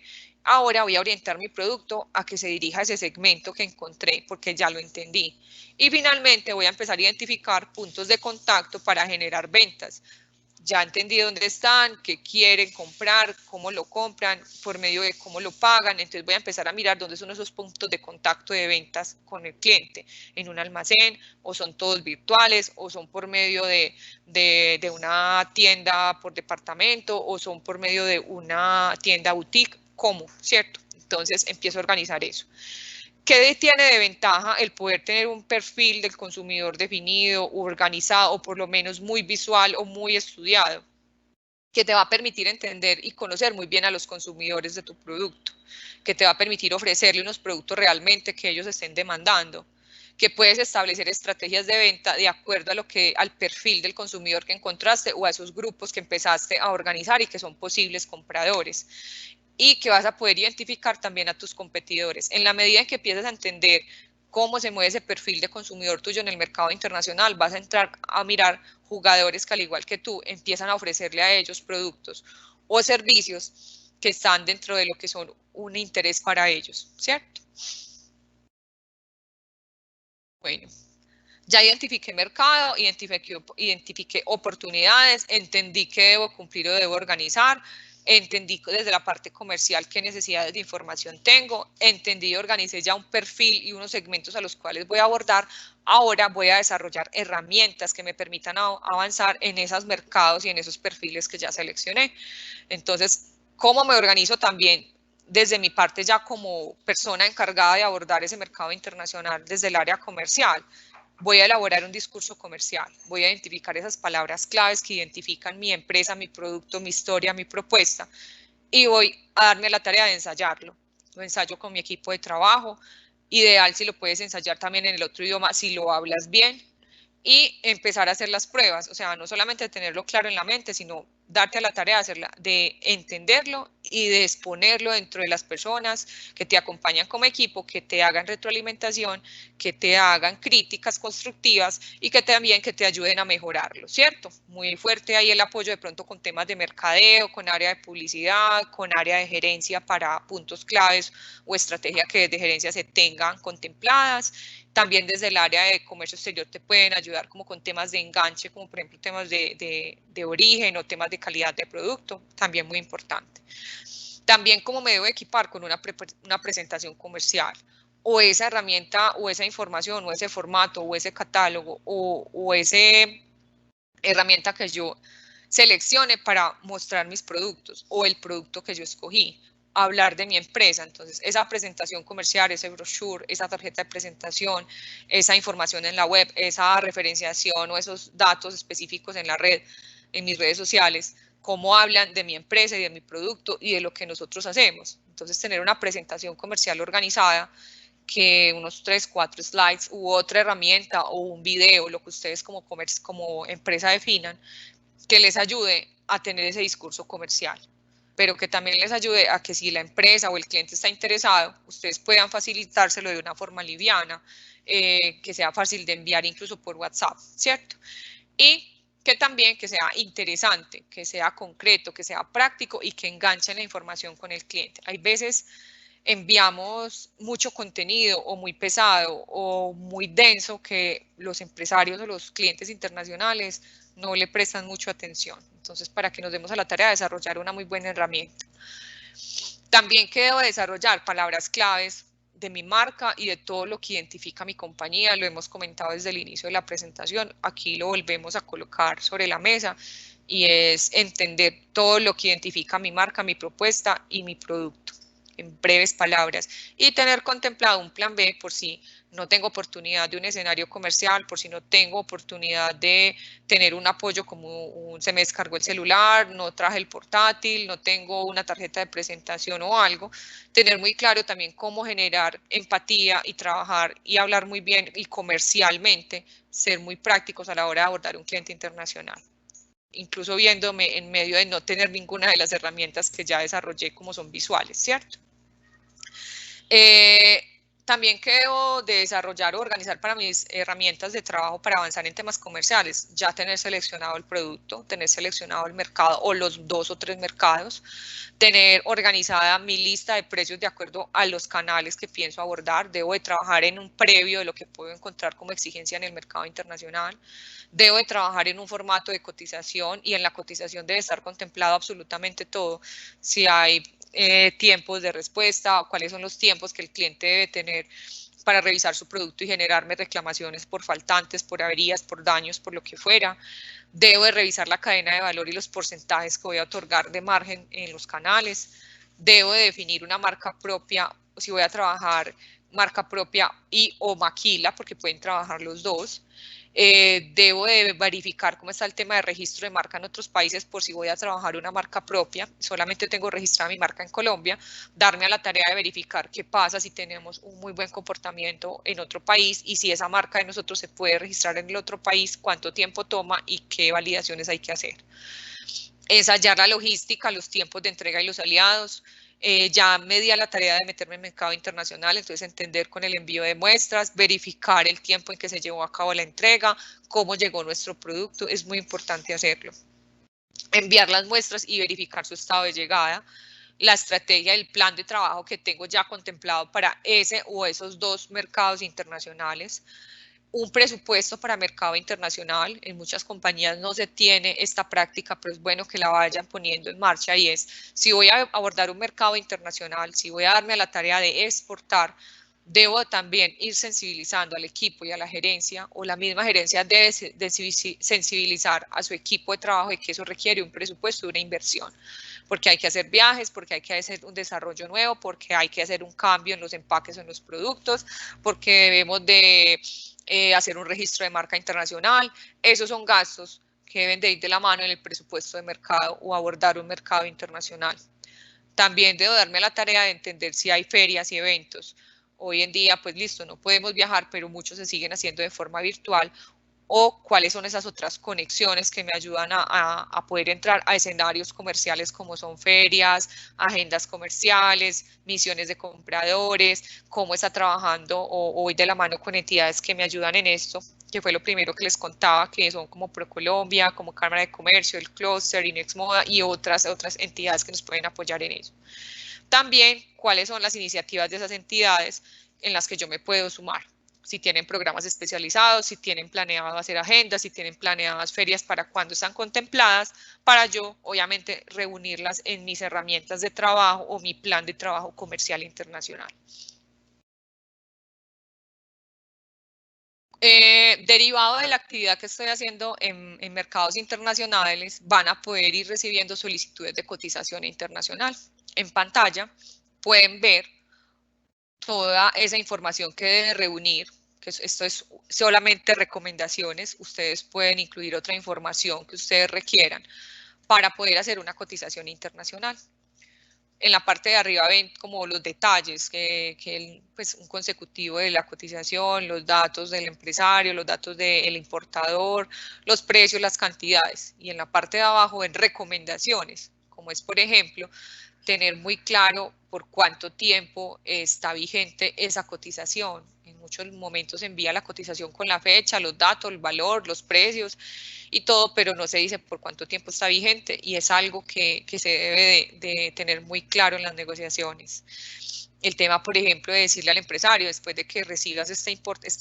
Ahora voy a orientar mi producto a que se dirija a ese segmento que encontré, porque ya lo entendí. Y finalmente voy a empezar a identificar puntos de contacto para generar ventas. Ya entendí dónde están, qué quieren comprar, cómo lo compran, por medio de cómo lo pagan. Entonces voy a empezar a mirar dónde son esos puntos de contacto de ventas con el cliente, en un almacén, o son todos virtuales, o son por medio de una tienda por departamento, o son por medio de una tienda boutique, ¿cómo? ¿Cierto? Entonces empiezo a organizar eso. ¿Qué tiene de ventaja el poder tener un perfil del consumidor definido, organizado o por lo menos muy visual o muy estudiado? Que te va a permitir entender y conocer muy bien a los consumidores de tu producto, que te va a permitir ofrecerle unos productos realmente que ellos estén demandando, que puedes establecer estrategias de venta de acuerdo al perfil del consumidor que encontraste o a esos grupos que empezaste a organizar y que son posibles compradores. Y que vas a poder identificar también a tus competidores. En la medida en que empiezas a entender cómo se mueve ese perfil de consumidor tuyo en el mercado internacional, vas a entrar a mirar jugadores que al igual que tú empiezan a ofrecerle a ellos productos o servicios que están dentro de lo que son un interés para ellos, ¿cierto? Bueno, ya identifiqué mercado, identifiqué oportunidades, entendí qué debo cumplir o debo organizar, entendí desde la parte comercial qué necesidades de información tengo, entendí y organicé ya un perfil y unos segmentos a los cuales voy a abordar. Ahora voy a desarrollar herramientas que me permitan avanzar en esos mercados y en esos perfiles que ya seleccioné. Entonces, ¿cómo me organizo también? Desde mi parte ya como persona encargada de abordar ese mercado internacional desde el área comercial. Voy a elaborar un discurso comercial, voy a identificar esas palabras claves que identifican mi empresa, mi producto, mi historia, mi propuesta y voy a darme la tarea de ensayarlo. Lo ensayo con mi equipo de trabajo, ideal si lo puedes ensayar también en el otro idioma, si lo hablas bien y empezar a hacer las pruebas, o sea, no solamente tenerlo claro en la mente, sino darte a la tarea de entenderlo y de exponerlo dentro de las personas que te acompañan como equipo, que te hagan retroalimentación, que te hagan críticas constructivas y que también que te ayuden a mejorarlo, ¿cierto? Muy fuerte ahí el apoyo de pronto con temas de mercadeo, con área de publicidad, con área de gerencia para puntos claves o estrategia que desde gerencia se tengan contempladas. También desde el área de comercio exterior te pueden ayudar como con temas de enganche, como por ejemplo temas de origen o temas de calidad de producto, también muy importante. También cómo me debo equipar con una presentación comercial o esa herramienta o esa información o ese formato o ese catálogo o esa herramienta que yo seleccione para mostrar mis productos o el producto que yo escogí. Hablar de mi empresa, entonces esa presentación comercial, ese brochure, esa tarjeta de presentación, esa información en la web, esa referenciación o esos datos específicos en la red, en mis redes sociales, cómo hablan de mi empresa y de mi producto y de lo que nosotros hacemos. Entonces tener una presentación comercial organizada, que unos 3, 4 slides u otra herramienta o un video, lo que ustedes como empresa definan, que les ayude a tener ese discurso comercial, pero que también les ayude a que si la empresa o el cliente está interesado, ustedes puedan facilitárselo de una forma liviana, que sea fácil de enviar incluso por WhatsApp, ¿cierto? Y que también que sea interesante, que sea concreto, que sea práctico y que enganche la información con el cliente. Hay veces enviamos mucho contenido o muy pesado o muy denso que los empresarios o los clientes internacionales no le prestan mucha atención. Entonces, para que nos demos a la tarea de desarrollar una muy buena herramienta. También que debo desarrollar palabras claves de mi marca y de todo lo que identifica mi compañía. Lo hemos comentado desde el inicio de la presentación. Aquí lo volvemos a colocar sobre la mesa y es entender todo lo que identifica mi marca, mi propuesta y mi producto. en breves palabras, y tener contemplado un plan B por si no tengo oportunidad de un escenario comercial, por si no tengo oportunidad de tener un apoyo como se me descargó el celular, no traje el portátil, no tengo una tarjeta de presentación o algo. Tener muy claro también cómo generar empatía y trabajar y hablar muy bien y comercialmente, ser muy prácticos a la hora de abordar un cliente internacional. Incluso viéndome en medio de no tener ninguna de las herramientas que ya desarrollé como son visuales, ¿cierto? También que debo de desarrollar o organizar para mis herramientas de trabajo para avanzar en temas comerciales, ya tener seleccionado el producto, tener seleccionado el mercado o los 2 o 3 mercados, tener organizada mi lista de precios de acuerdo a los canales que pienso abordar, debo de trabajar en un previo de lo que puedo encontrar como exigencia en el mercado internacional, debo de trabajar en un formato de cotización y en la cotización debe estar contemplado absolutamente todo, si hay tiempos de respuesta, cuáles son los tiempos que el cliente debe tener para revisar su producto y generarme reclamaciones por faltantes, por averías, por daños, por lo que fuera. Debo de revisar la cadena de valor y los porcentajes que voy a otorgar de margen en los canales. Debo de definir una marca propia, si voy a trabajar marca propia y o maquila, porque pueden trabajar los dos. Debo de verificar cómo está el tema de registro de marca en otros países por si voy a trabajar una marca propia, solamente tengo registrada mi marca en Colombia, darme a la tarea de verificar qué pasa si tenemos un muy buen comportamiento en otro país y si esa marca de nosotros se puede registrar en el otro país, cuánto tiempo toma y qué validaciones hay que hacer. Ensayar la logística, los tiempos de entrega y los aliados. Ya me di a la tarea de meterme en mercado internacional, entonces entender con el envío de muestras, verificar el tiempo en que se llevó a cabo la entrega, cómo llegó nuestro producto, es muy importante hacerlo. Enviar las muestras y verificar su estado de llegada, la estrategia, el plan de trabajo que tengo ya contemplado para ese o esos 2 mercados internacionales. Un presupuesto para mercado internacional. En muchas compañías no se tiene esta práctica, pero es bueno que la vayan poniendo en marcha y es, si voy a abordar un mercado internacional, si voy a darme a la tarea de exportar, debo también ir sensibilizando al equipo y a la gerencia, o la misma gerencia debe sensibilizar a su equipo de trabajo de que eso requiere un presupuesto, una inversión, porque hay que hacer viajes, porque hay que hacer un desarrollo nuevo, porque hay que hacer un cambio en los empaques o en los productos, porque debemos de hacer un registro de marca internacional. Esos son gastos que deben de ir de la mano en el presupuesto de mercado o abordar un mercado internacional. También debo darme la tarea de entender si hay ferias y eventos. Hoy en día, pues listo, no podemos viajar, pero muchos se siguen haciendo de forma virtual, o cuáles son esas otras conexiones que me ayudan a poder entrar a escenarios comerciales como son ferias, agendas comerciales, misiones de compradores, cómo está trabajando o voy de la mano con entidades que me ayudan en esto, que fue lo primero que les contaba, que son como ProColombia, como Cámara de Comercio, el Cluster, Inex Moda y otras entidades que nos pueden apoyar en eso. También, cuáles son las iniciativas de esas entidades en las que yo me puedo sumar. Si tienen programas especializados, si tienen planeado hacer agendas, si tienen planeadas ferias para cuando están contempladas, para yo, obviamente, reunirlas en mis herramientas de trabajo o mi plan de trabajo comercial internacional. Derivado de la actividad que estoy haciendo en mercados internacionales, van a poder ir recibiendo solicitudes de cotización internacional. En pantalla pueden ver toda esa información que debe reunir, que esto es solamente recomendaciones, ustedes pueden incluir otra información que ustedes requieran para poder hacer una cotización internacional. En la parte de arriba ven como los detalles, pues un consecutivo de la cotización, los datos del empresario, los datos del importador, los precios, las cantidades. Y en la parte de abajo ven recomendaciones, como es, por ejemplo, tener muy claro por cuánto tiempo está vigente esa cotización. En muchos momentos se envía la cotización con la fecha, los datos, el valor, los precios y todo, pero no se dice por cuánto tiempo está vigente y es algo que se debe de tener muy claro en las negociaciones. El tema, por ejemplo, de decirle al empresario, después de que recibas esta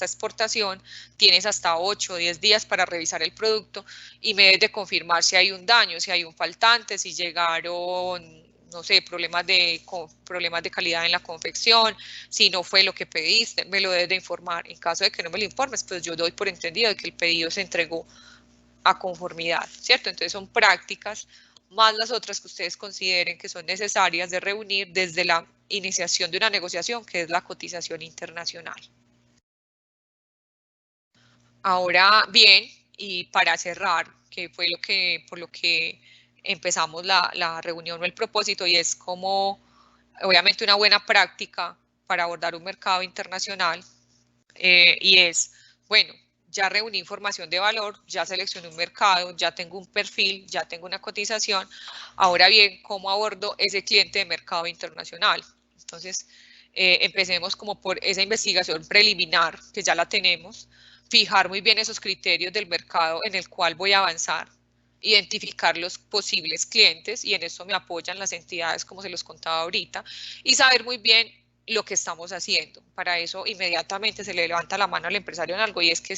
exportación, tienes hasta 8 o 10 días para revisar el producto y me debes de confirmar si hay un daño, si hay un faltante, si llegaron, no sé, problemas de calidad en la confección, si no fue lo que pediste, me lo debes de informar. En caso de que no me lo informes, pues yo doy por entendido de que el pedido se entregó a conformidad, ¿cierto? Entonces son prácticas más las otras que ustedes consideren que son necesarias de reunir desde la iniciación de una negociación, que es la cotización internacional. Ahora bien, y para cerrar, que fue por lo que empezamos la reunión o el propósito, y es como, obviamente, una buena práctica para abordar un mercado internacional, y es, bueno, ya reuní información de valor, ya seleccioné un mercado, ya tengo un perfil, ya tengo una cotización. Ahora bien, ¿cómo abordo ese cliente de mercado internacional? Entonces, empecemos como por esa investigación preliminar, que ya la tenemos, fijar muy bien esos criterios del mercado en el cual voy a avanzar, identificar los posibles clientes, y en eso me apoyan las entidades como se los contaba ahorita, y saber muy bien lo que estamos haciendo. Para eso inmediatamente se le levanta la mano al empresario en algo, y es que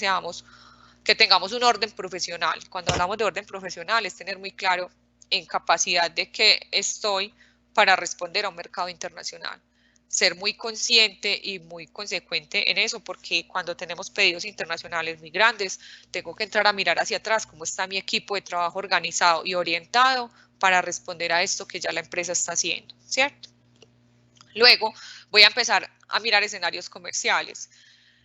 tengamos un orden profesional. Cuando hablamos de orden profesional es tener muy claro en capacidad de que estoy para responder a un mercado internacional. Ser muy consciente y muy consecuente en eso, porque cuando tenemos pedidos internacionales muy grandes, tengo que entrar a mirar hacia atrás cómo está mi equipo de trabajo organizado y orientado para responder a esto que ya la empresa está haciendo, ¿cierto? Luego voy a empezar a mirar escenarios comerciales.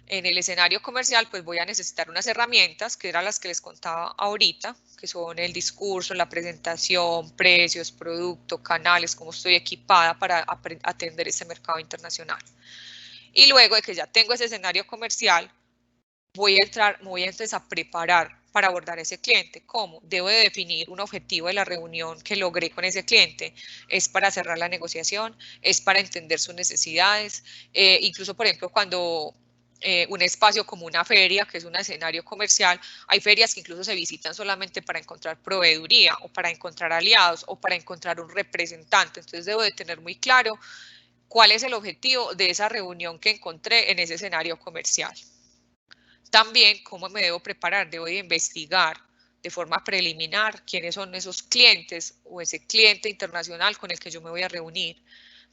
En el escenario comercial, pues voy a necesitar unas herramientas, que eran las que les contaba ahorita, que son el discurso, la presentación, precios, producto, canales, cómo estoy equipada para atender ese mercado internacional. Y luego de que ya tengo ese escenario comercial, voy entonces a preparar para abordar ese cliente. ¿Cómo? Debo de definir un objetivo de la reunión que logré con ese cliente. Es para cerrar la negociación, es para entender sus necesidades. Incluso, por ejemplo, cuando un espacio como una feria, que es un escenario comercial, hay ferias que incluso se visitan solamente para encontrar proveeduría o para encontrar aliados o para encontrar un representante. Entonces debo de tener muy claro cuál es el objetivo de esa reunión que encontré en ese escenario comercial. También, ¿cómo me debo preparar? Debo de investigar de forma preliminar quiénes son esos clientes o ese cliente internacional con el que yo me voy a reunir,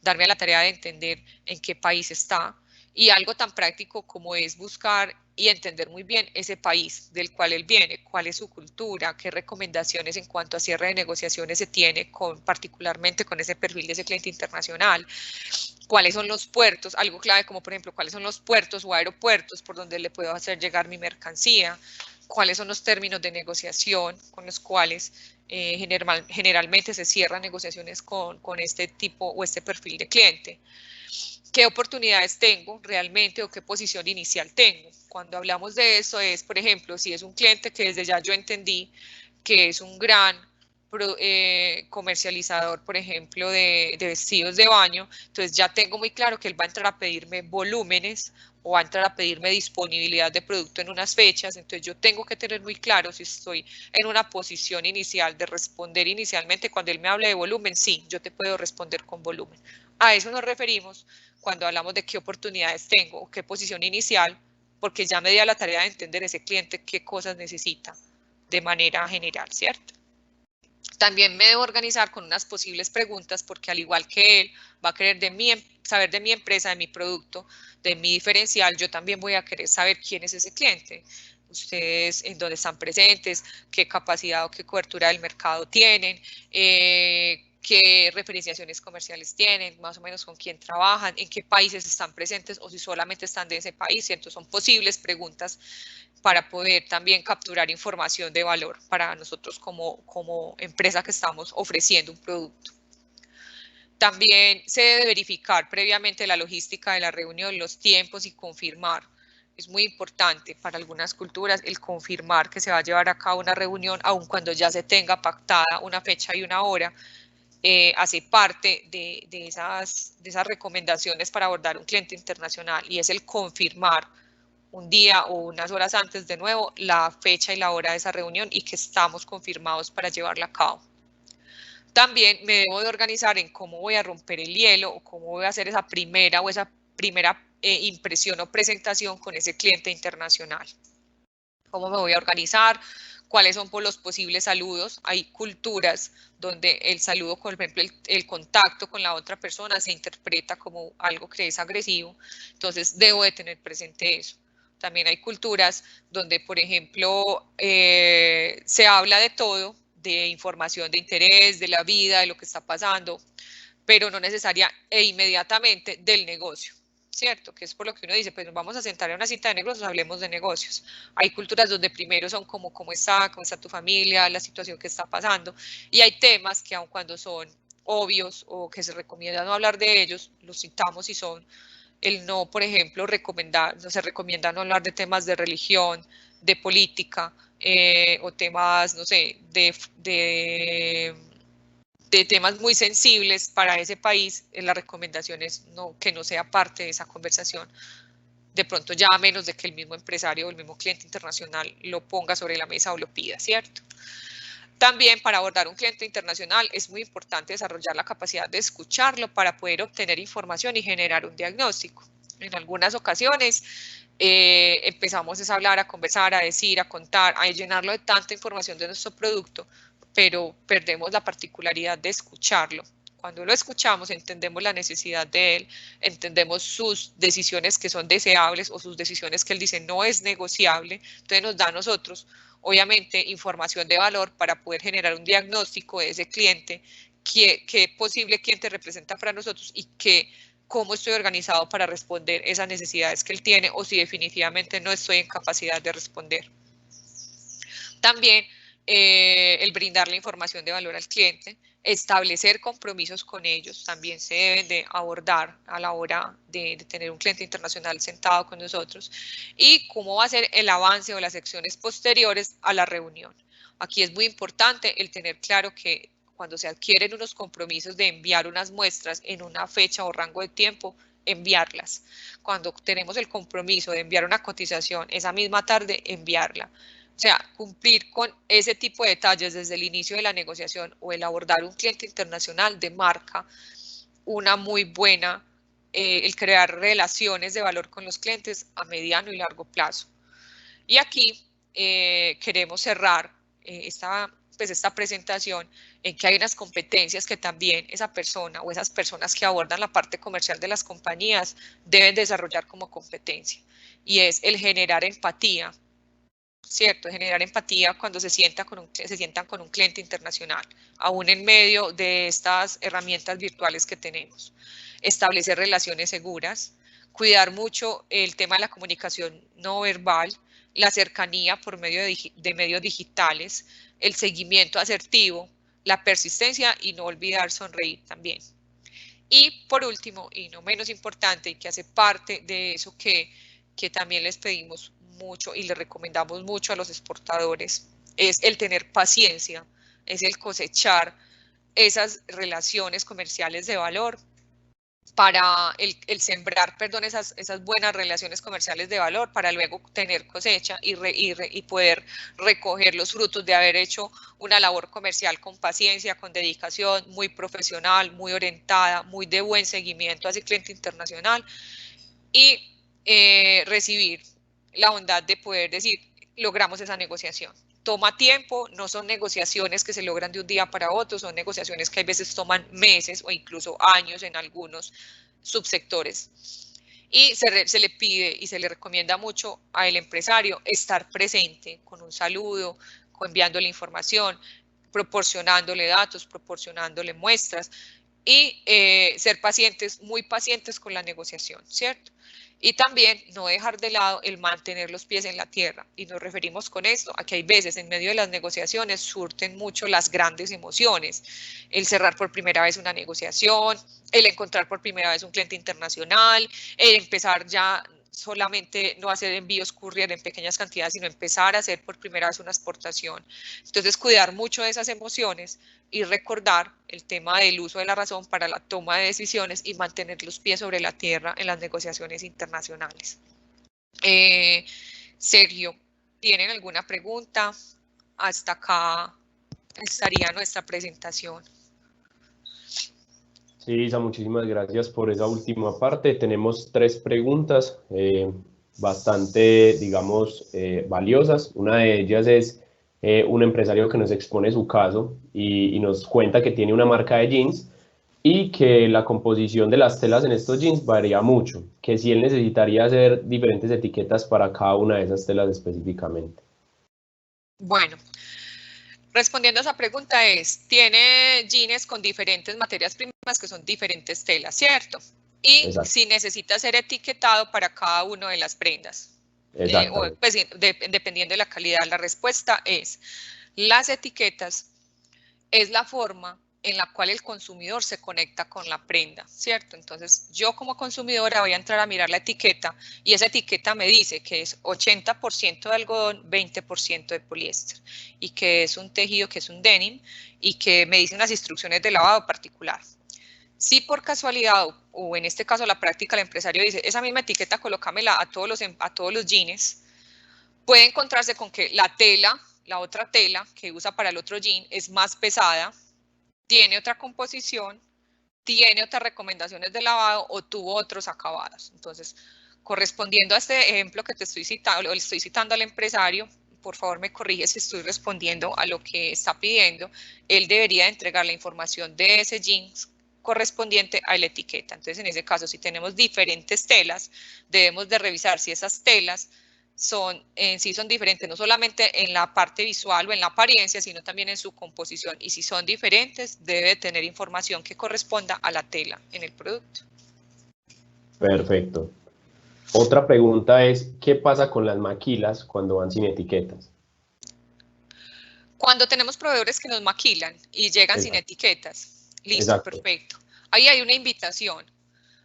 darme a la tarea de entender en qué país está, y algo tan práctico como es buscar y entender muy bien ese país del cual él viene, cuál es su cultura, qué recomendaciones en cuanto a cierre de negociaciones se tiene particularmente con ese perfil de ese cliente internacional, cuáles son los puertos, algo clave como por ejemplo cuáles son los puertos o aeropuertos por donde le puedo hacer llegar mi mercancía, cuáles son los términos de negociación con los cuales generalmente se cierran negociaciones con este tipo o este perfil de cliente. ¿Qué oportunidades tengo realmente o qué posición inicial tengo? Cuando hablamos de eso es, por ejemplo, si es un cliente que desde ya yo entendí que es un gran comercializador, por ejemplo, de vestidos de baño, entonces ya tengo muy claro que él va a entrar a pedirme volúmenes o va a entrar a pedirme disponibilidad de producto en unas fechas, entonces yo tengo que tener muy claro si estoy en una posición inicial de responder inicialmente cuando él me hable de volumen, sí, yo te puedo responder con volumen. A eso nos referimos cuando hablamos de qué oportunidades tengo o qué posición inicial, porque ya me di a la tarea de entender ese cliente qué cosas necesita de manera general, ¿cierto? También me debo organizar con unas posibles preguntas, porque al igual que él va a querer saber de mi empresa, de mi producto, de mi diferencial, yo también voy a querer saber quién es ese cliente. Ustedes en dónde están presentes, qué capacidad o qué cobertura del mercado tienen, qué referenciaciones comerciales tienen, más o menos con quién trabajan, en qué países están presentes o si solamente están de ese país. Entonces son posibles preguntas para poder también capturar información de valor para nosotros como empresa que estamos ofreciendo un producto. También se debe verificar previamente la logística de la reunión, los tiempos y confirmar. Es muy importante para algunas culturas el confirmar que se va a llevar a cabo una reunión, aun cuando ya se tenga pactada una fecha y una hora. Hace parte de esas recomendaciones para abordar un cliente internacional, y es el confirmar un día o unas horas antes de nuevo la fecha y la hora de esa reunión y que estamos confirmados para llevarla a cabo. También me debo de organizar en cómo voy a romper el hielo o cómo voy a hacer esa primera impresión o presentación con ese cliente internacional. ¿Cómo me voy a organizar? ¿Cuáles son los posibles saludos? Hay culturas donde el saludo, por ejemplo, el contacto con la otra persona se interpreta como algo que es agresivo, entonces debo de tener presente eso. También hay culturas donde, por ejemplo, se habla de todo, de información de interés, de la vida, de lo que está pasando, pero no necesaria e inmediatamente del negocio, ¿cierto? Que es por lo que uno dice, pues nos vamos a sentar en una cita de negocios, hablemos de negocios. Hay culturas donde primero son como cómo está tu familia, la situación que está pasando, y hay temas que aun cuando son obvios o que se recomienda no hablar de ellos, los citamos y son el no, por ejemplo, se recomienda no hablar de temas de religión, de política, o temas, no sé, de temas muy sensibles para ese país. La recomendación es que no sea parte de esa conversación. De pronto ya a menos de que el mismo empresario o el mismo cliente internacional lo ponga sobre la mesa o lo pida, ¿cierto? También para abordar un cliente internacional es muy importante desarrollar la capacidad de escucharlo para poder obtener información y generar un diagnóstico. En algunas ocasiones empezamos a hablar, a conversar, a decir, a contar, a llenarlo de tanta información de nuestro producto, pero perdemos la particularidad de escucharlo. Cuando lo escuchamos, entendemos la necesidad de él, entendemos sus decisiones que son deseables o sus decisiones que él dice no es negociable, entonces nos da a nosotros, obviamente, información de valor para poder generar un diagnóstico de ese cliente, qué posible cliente representa para nosotros y cómo estoy organizado para responder esas necesidades que él tiene o si definitivamente no estoy en capacidad de responder. También el brindarle información de valor al cliente, establecer compromisos con ellos, también se deben de abordar a la hora de tener un cliente internacional sentado con nosotros, y cómo va a ser el avance o las secciones posteriores a la reunión. Aquí es muy importante el tener claro que cuando se adquieren unos compromisos de enviar unas muestras en una fecha o rango de tiempo, enviarlas. Cuando tenemos el compromiso de enviar una cotización esa misma tarde, enviarla. O sea, cumplir con ese tipo de detalles desde el inicio de la negociación o el abordar un cliente internacional demarca una muy buena, el crear relaciones de valor con los clientes a mediano y largo plazo. Y aquí queremos cerrar esta presentación en que hay unas competencias que también esa persona o esas personas que abordan la parte comercial de las compañías deben desarrollar como competencia, y es el generar empatía. ¿Cierto? Generar empatía cuando se sientan con un cliente internacional, aún en medio de estas herramientas virtuales que tenemos. Establecer relaciones seguras, cuidar mucho el tema de la comunicación no verbal, la cercanía por medio de medios digitales, el seguimiento asertivo, la persistencia y no olvidar sonreír también. Y por último, y no menos importante, y que hace parte de eso que también les pedimos mucho y le recomendamos mucho a los exportadores, es el tener paciencia, es el cosechar esas relaciones comerciales de valor, para el sembrar, perdón, esas buenas relaciones comerciales de valor para luego tener cosecha y poder recoger los frutos de haber hecho una labor comercial con paciencia, con dedicación, muy profesional, muy orientada, muy de buen seguimiento a ese cliente internacional, y recibir la bondad de poder decir, logramos esa negociación. Toma tiempo, no son negociaciones que se logran de un día para otro, son negociaciones que a veces toman meses o incluso años en algunos subsectores. Y se le pide y se le recomienda mucho al empresario estar presente con un saludo, enviándole información, proporcionándole datos, proporcionándole muestras, y ser pacientes, muy pacientes con la negociación, ¿cierto? Y también no dejar de lado el mantener los pies en la tierra. Y nos referimos con esto a que hay veces en medio de las negociaciones surten mucho las grandes emociones. El cerrar por primera vez una negociación, el encontrar por primera vez un cliente internacional, el empezar ya solamente no hacer envíos courier en pequeñas cantidades, sino empezar a hacer por primera vez una exportación. Entonces, cuidar mucho de esas emociones y recordar el tema del uso de la razón para la toma de decisiones y mantener los pies sobre la tierra en las negociaciones internacionales. Sergio, ¿tienen alguna pregunta? Hasta acá estaría nuestra presentación. Sí, Isa, muchísimas gracias por esa última parte. Tenemos 3 preguntas bastante, digamos, valiosas. Una de ellas es un empresario que nos expone su caso y nos cuenta que tiene una marca de jeans y que la composición de las telas en estos jeans varía mucho, que si él necesitaría hacer diferentes etiquetas para cada una de esas telas específicamente. Bueno, Respondiendo a esa pregunta tiene jeans con diferentes materias primas que son diferentes telas, ¿cierto? Y Exacto. si necesita ser etiquetado para cada una de las prendas. Pues, dependiendo de la calidad, la respuesta es, las etiquetas es la forma en la cual el consumidor se conecta con la prenda, ¿cierto? Entonces, yo como consumidora voy a entrar a mirar la etiqueta y esa etiqueta me dice que es 80% de algodón, 20% de poliéster y que es un tejido, que es un denim y que me dice unas instrucciones de lavado particular. Si por casualidad, o en este caso la práctica, el empresario dice, esa misma etiqueta colócamela a todos los jeans, puede encontrarse con que la tela, la otra tela que usa para el otro jean es más pesada, tiene otra composición, tiene otras recomendaciones de lavado o tuvo otros acabados. Entonces, correspondiendo a este ejemplo que te estoy citando, o le estoy citando al empresario, por favor me corrige si estoy respondiendo a lo que está pidiendo, él debería entregar la información de ese jeans correspondiente a la etiqueta. Entonces, en ese caso, si tenemos diferentes telas, debemos de revisar si esas telas en sí son diferentes, no solamente en la parte visual o en la apariencia, sino también en su composición. Y si son diferentes, debe tener información que corresponda a la tela en el producto. Perfecto. Otra pregunta es, ¿qué pasa con las maquilas cuando van sin etiquetas? Cuando tenemos proveedores que nos maquilan y llegan sin etiquetas, listo, Exacto. Perfecto. Ahí hay una invitación.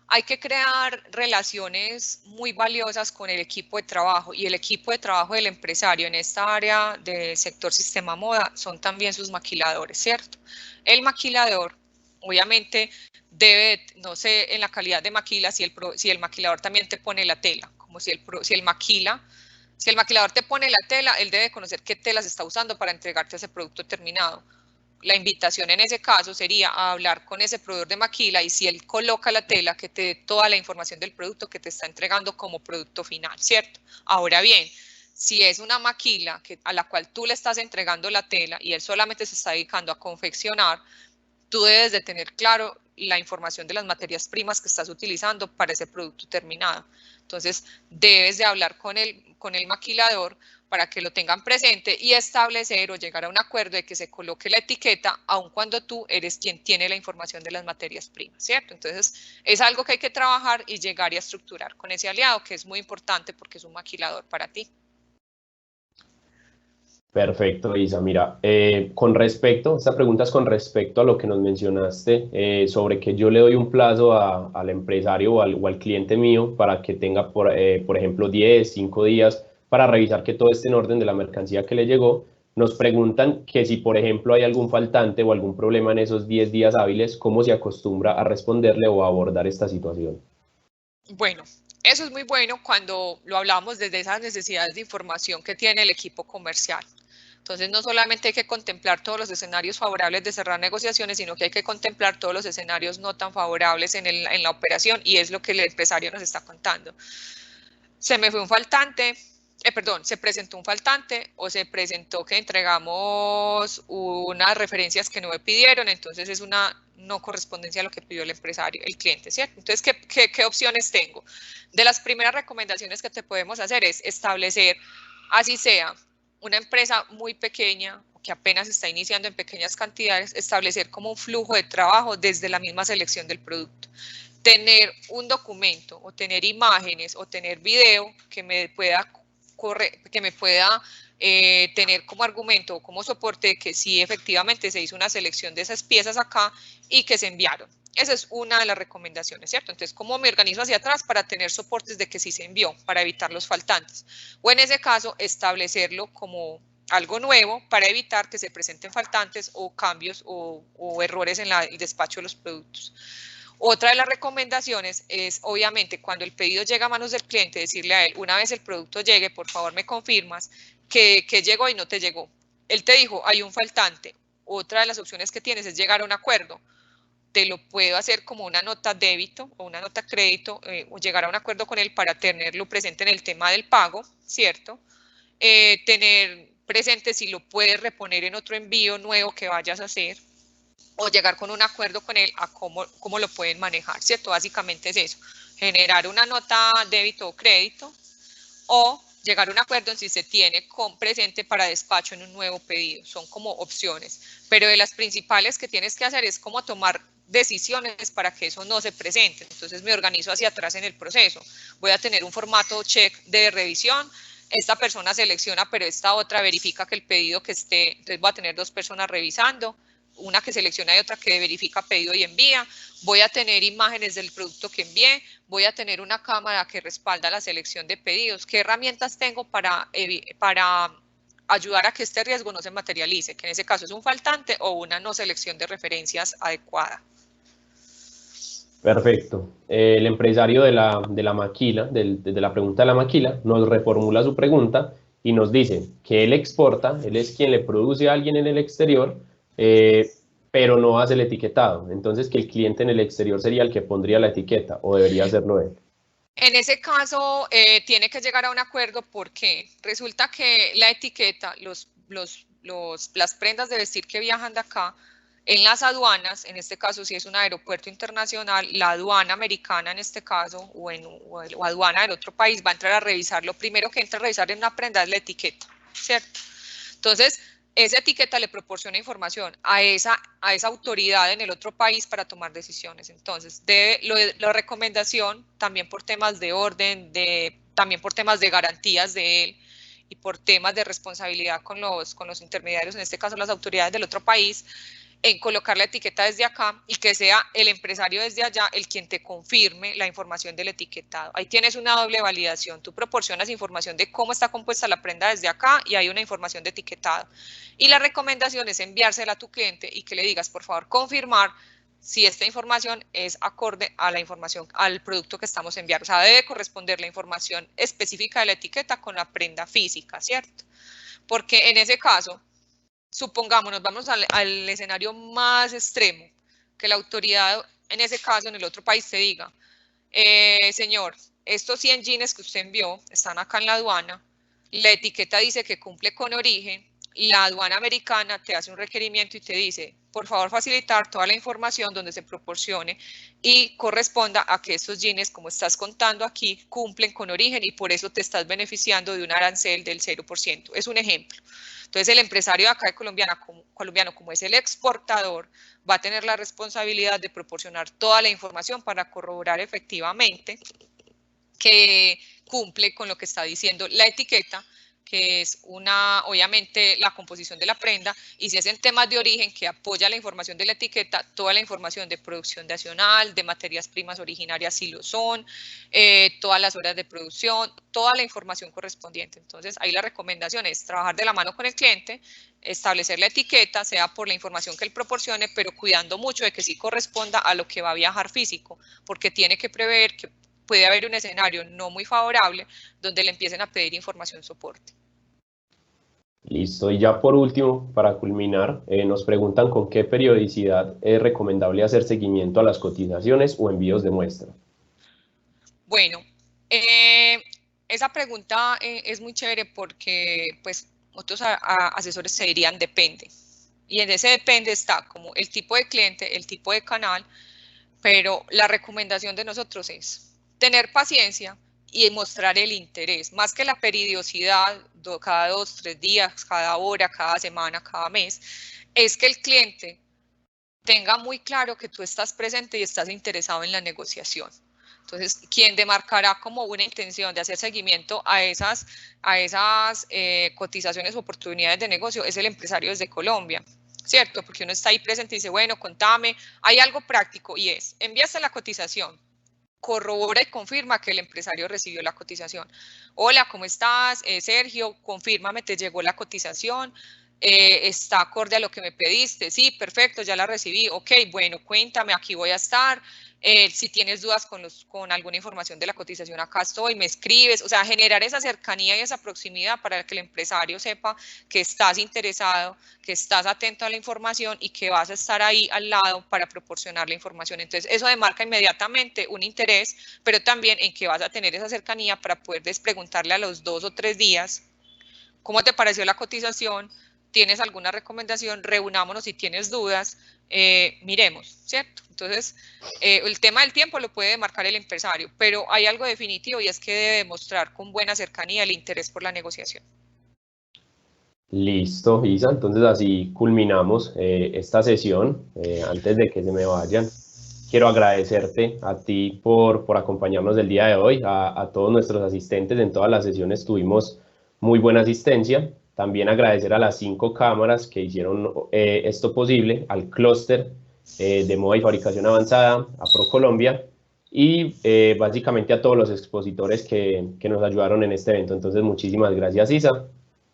Hay que crear relaciones muy valiosas con el equipo de trabajo y el equipo de trabajo del empresario en esta área del sector sistema moda son también sus maquiladores, ¿cierto? El maquilador, obviamente, debe, no sé, en la calidad de maquila, si el maquilador también te pone la tela, como si el maquilador te pone la tela, él debe conocer qué telas está usando para entregarte ese producto terminado. La invitación en ese caso sería a hablar con ese proveedor de maquila y si él coloca la tela, que te dé toda la información del producto que te está entregando como producto final, ¿cierto? Ahora bien, si es una maquila a la cual tú le estás entregando la tela y él solamente se está dedicando a confeccionar, tú debes de tener claro la información de las materias primas que estás utilizando para ese producto terminado. Entonces, debes de hablar con el maquilador para que lo tengan presente y establecer o llegar a un acuerdo de que se coloque la etiqueta, aun cuando tú eres quien tiene la información de las materias primas, ¿cierto? Entonces, es algo que hay que trabajar y llegar y a estructurar con ese aliado, que es muy importante porque es un maquilador para ti. Perfecto, Isa. Mira, esta pregunta es con respecto a lo que nos mencionaste sobre que yo le doy un plazo al empresario o al cliente mío para que tenga, por ejemplo, 10, 5 días para revisar que todo esté en orden de la mercancía que le llegó. Nos preguntan que si, por ejemplo, hay algún faltante o algún problema en esos 10 días hábiles, ¿cómo se acostumbra a responderle o a abordar esta situación? Bueno, eso es muy bueno cuando lo hablamos desde esas necesidades de información que tiene el equipo comercial. Entonces, no solamente hay que contemplar todos los escenarios favorables de cerrar negociaciones, sino que hay que contemplar todos los escenarios no tan favorables en la operación y es lo que el empresario nos está contando. Se me fue un faltante, se presentó un faltante o se presentó que entregamos unas referencias que no me pidieron, entonces es una no correspondencia a lo que pidió el empresario, el cliente, ¿cierto? Entonces, ¿qué opciones tengo? De las primeras recomendaciones que te podemos hacer es establecer, así sea, una empresa muy pequeña que apenas está iniciando en pequeñas cantidades, establecer como un flujo de trabajo desde la misma selección del producto. Tener un documento o tener imágenes o tener video que me pueda tener como argumento o como soporte que sí efectivamente se hizo una selección de esas piezas acá y que se enviaron. Esa es una de las recomendaciones, ¿cierto? Entonces, ¿cómo me organizo hacia atrás para tener soportes de que sí se envió, para evitar los faltantes? O en ese caso, establecerlo como algo nuevo para evitar que se presenten faltantes o cambios o errores en el despacho de los productos. Otra de las recomendaciones es, obviamente, cuando el pedido llega a manos del cliente, decirle a él, una vez el producto llegue, por favor me confirmas que llegó y no te llegó. Él te dijo, hay un faltante. Otra de las opciones que tienes es llegar a un acuerdo. Te lo puedo hacer como una nota débito o una nota crédito o llegar a un acuerdo con él para tenerlo presente en el tema del pago, ¿cierto? Tener presente si lo puedes reponer en otro envío nuevo que vayas a hacer o llegar con un acuerdo con él a cómo lo pueden manejar, ¿cierto? Básicamente es eso, generar una nota débito o crédito o llegar a un acuerdo en si se tiene presente para despacho en un nuevo pedido. Son como opciones, pero de las principales que tienes que hacer es como tomar decisiones para que eso no se presente. Entonces me organizo hacia atrás en el proceso. Voy a tener un formato check de revisión. Esta persona selecciona, pero esta otra verifica que el pedido que esté, entonces voy a tener 2 personas revisando, una que selecciona y otra que verifica pedido y envía. Voy a tener imágenes del producto que envié, voy a tener una cámara que respalda la selección de pedidos. ¿Qué herramientas tengo para ayudar a que este riesgo no se materialice? Que en ese caso es un faltante o una no selección de referencias adecuada. Perfecto. El empresario de la maquila, de la pregunta de la maquila, nos reformula su pregunta y nos dice que él exporta, él es quien le produce a alguien en el exterior, pero no hace el etiquetado. Entonces, que el cliente en el exterior sería el que pondría la etiqueta, o debería hacerlo él. En ese caso, tiene que llegar a un acuerdo porque resulta que la etiqueta, las prendas de vestir que viajan de acá, en las aduanas, en este caso si es un aeropuerto internacional, la aduana americana en este caso, o aduana del otro país, va a entrar a revisar. Lo primero que entra a revisar en una prenda es la etiqueta, ¿cierto? Entonces, esa etiqueta le proporciona información a esa autoridad en el otro país para tomar decisiones. Entonces, la recomendación, también por temas de orden, también por temas de garantías de él y por temas de responsabilidad con los intermediarios, en este caso las autoridades del otro país, en colocar la etiqueta desde acá y que sea el empresario desde allá el quien te confirme la información del etiquetado. Ahí tienes una doble validación. Tú proporcionas información de cómo está compuesta la prenda desde acá y hay una información de etiquetado. Y la recomendación es enviársela a tu cliente y que le digas, por favor, confirmar si esta información es acorde a la información, al producto que estamos enviando. O sea, debe corresponder la información específica de la etiqueta con la prenda física, ¿cierto? Porque en ese caso, supongamos, nos vamos al escenario más extremo, que la autoridad, en ese caso, en el otro país te diga, señor, estos 100 jeans que usted envió están acá en la aduana, la etiqueta dice que cumple con origen, la aduana americana te hace un requerimiento y te dice, por favor, facilitar toda la información donde se proporcione y corresponda a que estos jeans, como estás contando aquí, cumplen con origen y por eso te estás beneficiando de un arancel del 0%. Es un ejemplo. Entonces, el empresario de acá de colombiano, como es el exportador, va a tener la responsabilidad de proporcionar toda la información para corroborar efectivamente que cumple con lo que está diciendo la etiqueta, que es obviamente la composición de la prenda, y si es en temas de origen, que apoya la información de la etiqueta, toda la información de producción nacional, de materias primas originarias si lo son, todas las horas de producción, toda la información correspondiente. Entonces, ahí la recomendación es trabajar de la mano con el cliente, establecer la etiqueta, sea por la información que él proporcione, pero cuidando mucho de que sí corresponda a lo que va a viajar físico, porque tiene que prever que puede haber un escenario no muy favorable donde le empiecen a pedir información soporte. Listo, y ya por último, para culminar, nos preguntan con qué periodicidad es recomendable hacer seguimiento a las cotizaciones o envíos de muestra. Bueno, esa pregunta es muy chévere porque pues otros asesores se dirían depende. Y en ese depende está como el tipo de cliente, el tipo de canal, pero la recomendación de nosotros es tener paciencia y mostrar el interés, más que la periodicidad, cada 2, 3 días, cada hora, cada semana, cada mes, es que el cliente tenga muy claro que tú estás presente y estás interesado en la negociación. Entonces, quien demarcará como una intención de hacer seguimiento a esas cotizaciones o oportunidades de negocio es el empresario desde Colombia, ¿cierto? Porque uno está ahí presente y dice, bueno, contame, hay algo práctico y es, envíase la cotización, corrobora y confirma que el empresario recibió la cotización. Hola, ¿cómo estás? Sergio, confírmame, te llegó la cotización, está acorde a lo que me pediste, sí, perfecto, ya la recibí, ok, bueno, cuéntame, aquí voy a estar, si tienes dudas con alguna información de la cotización, acá estoy, me escribes, o sea, generar esa cercanía y esa proximidad para que el empresario sepa que estás interesado, que estás atento a la información y que vas a estar ahí al lado para proporcionar la información. Entonces, eso demarca inmediatamente un interés, pero también en que vas a tener esa cercanía para poder preguntarle a los 2 o 3 días, ¿cómo te pareció la cotización? tienes alguna recomendación, reunámonos. Si tienes dudas, miremos, ¿cierto? Entonces, el tema del tiempo lo puede marcar el empresario, pero hay algo definitivo y es que debe demostrar con buena cercanía el interés por la negociación. Listo, Isa, entonces así culminamos esta sesión. Antes de que se me vayan, quiero agradecerte a ti por acompañarnos el día de hoy, a todos nuestros asistentes. En todas las sesiones tuvimos muy buena asistencia. También agradecer a las 5 cámaras que hicieron esto posible, al clúster de moda y fabricación avanzada, a ProColombia, y básicamente a todos los expositores que nos ayudaron en este evento. Entonces, muchísimas gracias, Isa.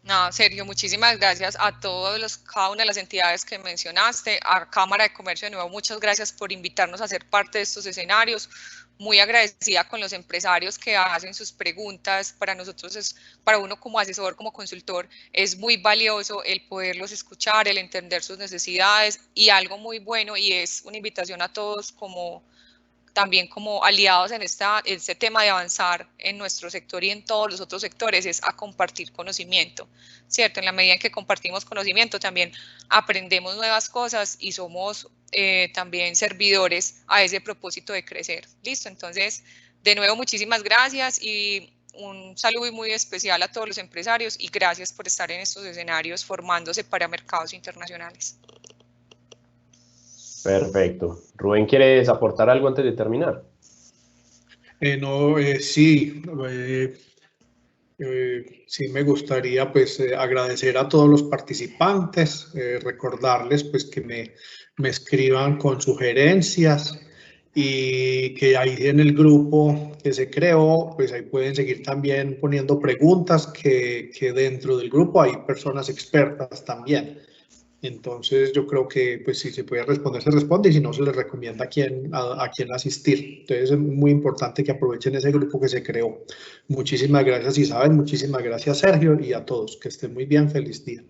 No, Sergio, muchísimas gracias a cada una de las entidades que mencionaste, a Cámara de Comercio de nuevo, muchas gracias por invitarnos a ser parte de estos escenarios. Muy agradecida con los empresarios que hacen sus preguntas. Para nosotros, para uno como asesor, como consultor, es muy valioso el poderlos escuchar, el entender sus necesidades, y algo muy bueno, y es una invitación a todos también como aliados en este tema de avanzar en nuestro sector y en todos los otros sectores, es a compartir conocimiento, ¿cierto? En la medida en que compartimos conocimiento, también aprendemos nuevas cosas y somos también servidores a ese propósito de crecer. ¿Listo? Entonces, de nuevo, muchísimas gracias y un saludo muy especial a todos los empresarios, y gracias por estar en estos escenarios formándose para mercados internacionales. Perfecto. Rubén, ¿quieres aportar algo antes de terminar? Sí, sí me gustaría pues agradecer a todos los participantes, recordarles pues que me escriban con sugerencias, y que ahí en el grupo que se creó, pues ahí pueden seguir también poniendo preguntas, que dentro del grupo hay personas expertas también. Entonces yo creo que pues si se puede responder, se responde, y si no, se les recomienda a quién asistir. Entonces es muy importante que aprovechen ese grupo que se creó. Muchísimas gracias, Isabel, muchísimas gracias, Sergio, y a todos. Que estén muy bien, feliz día.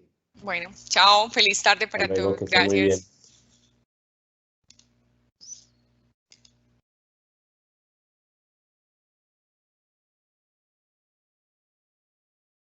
Bueno, chao, feliz tarde para todos. Que estén muy bien. Gracias.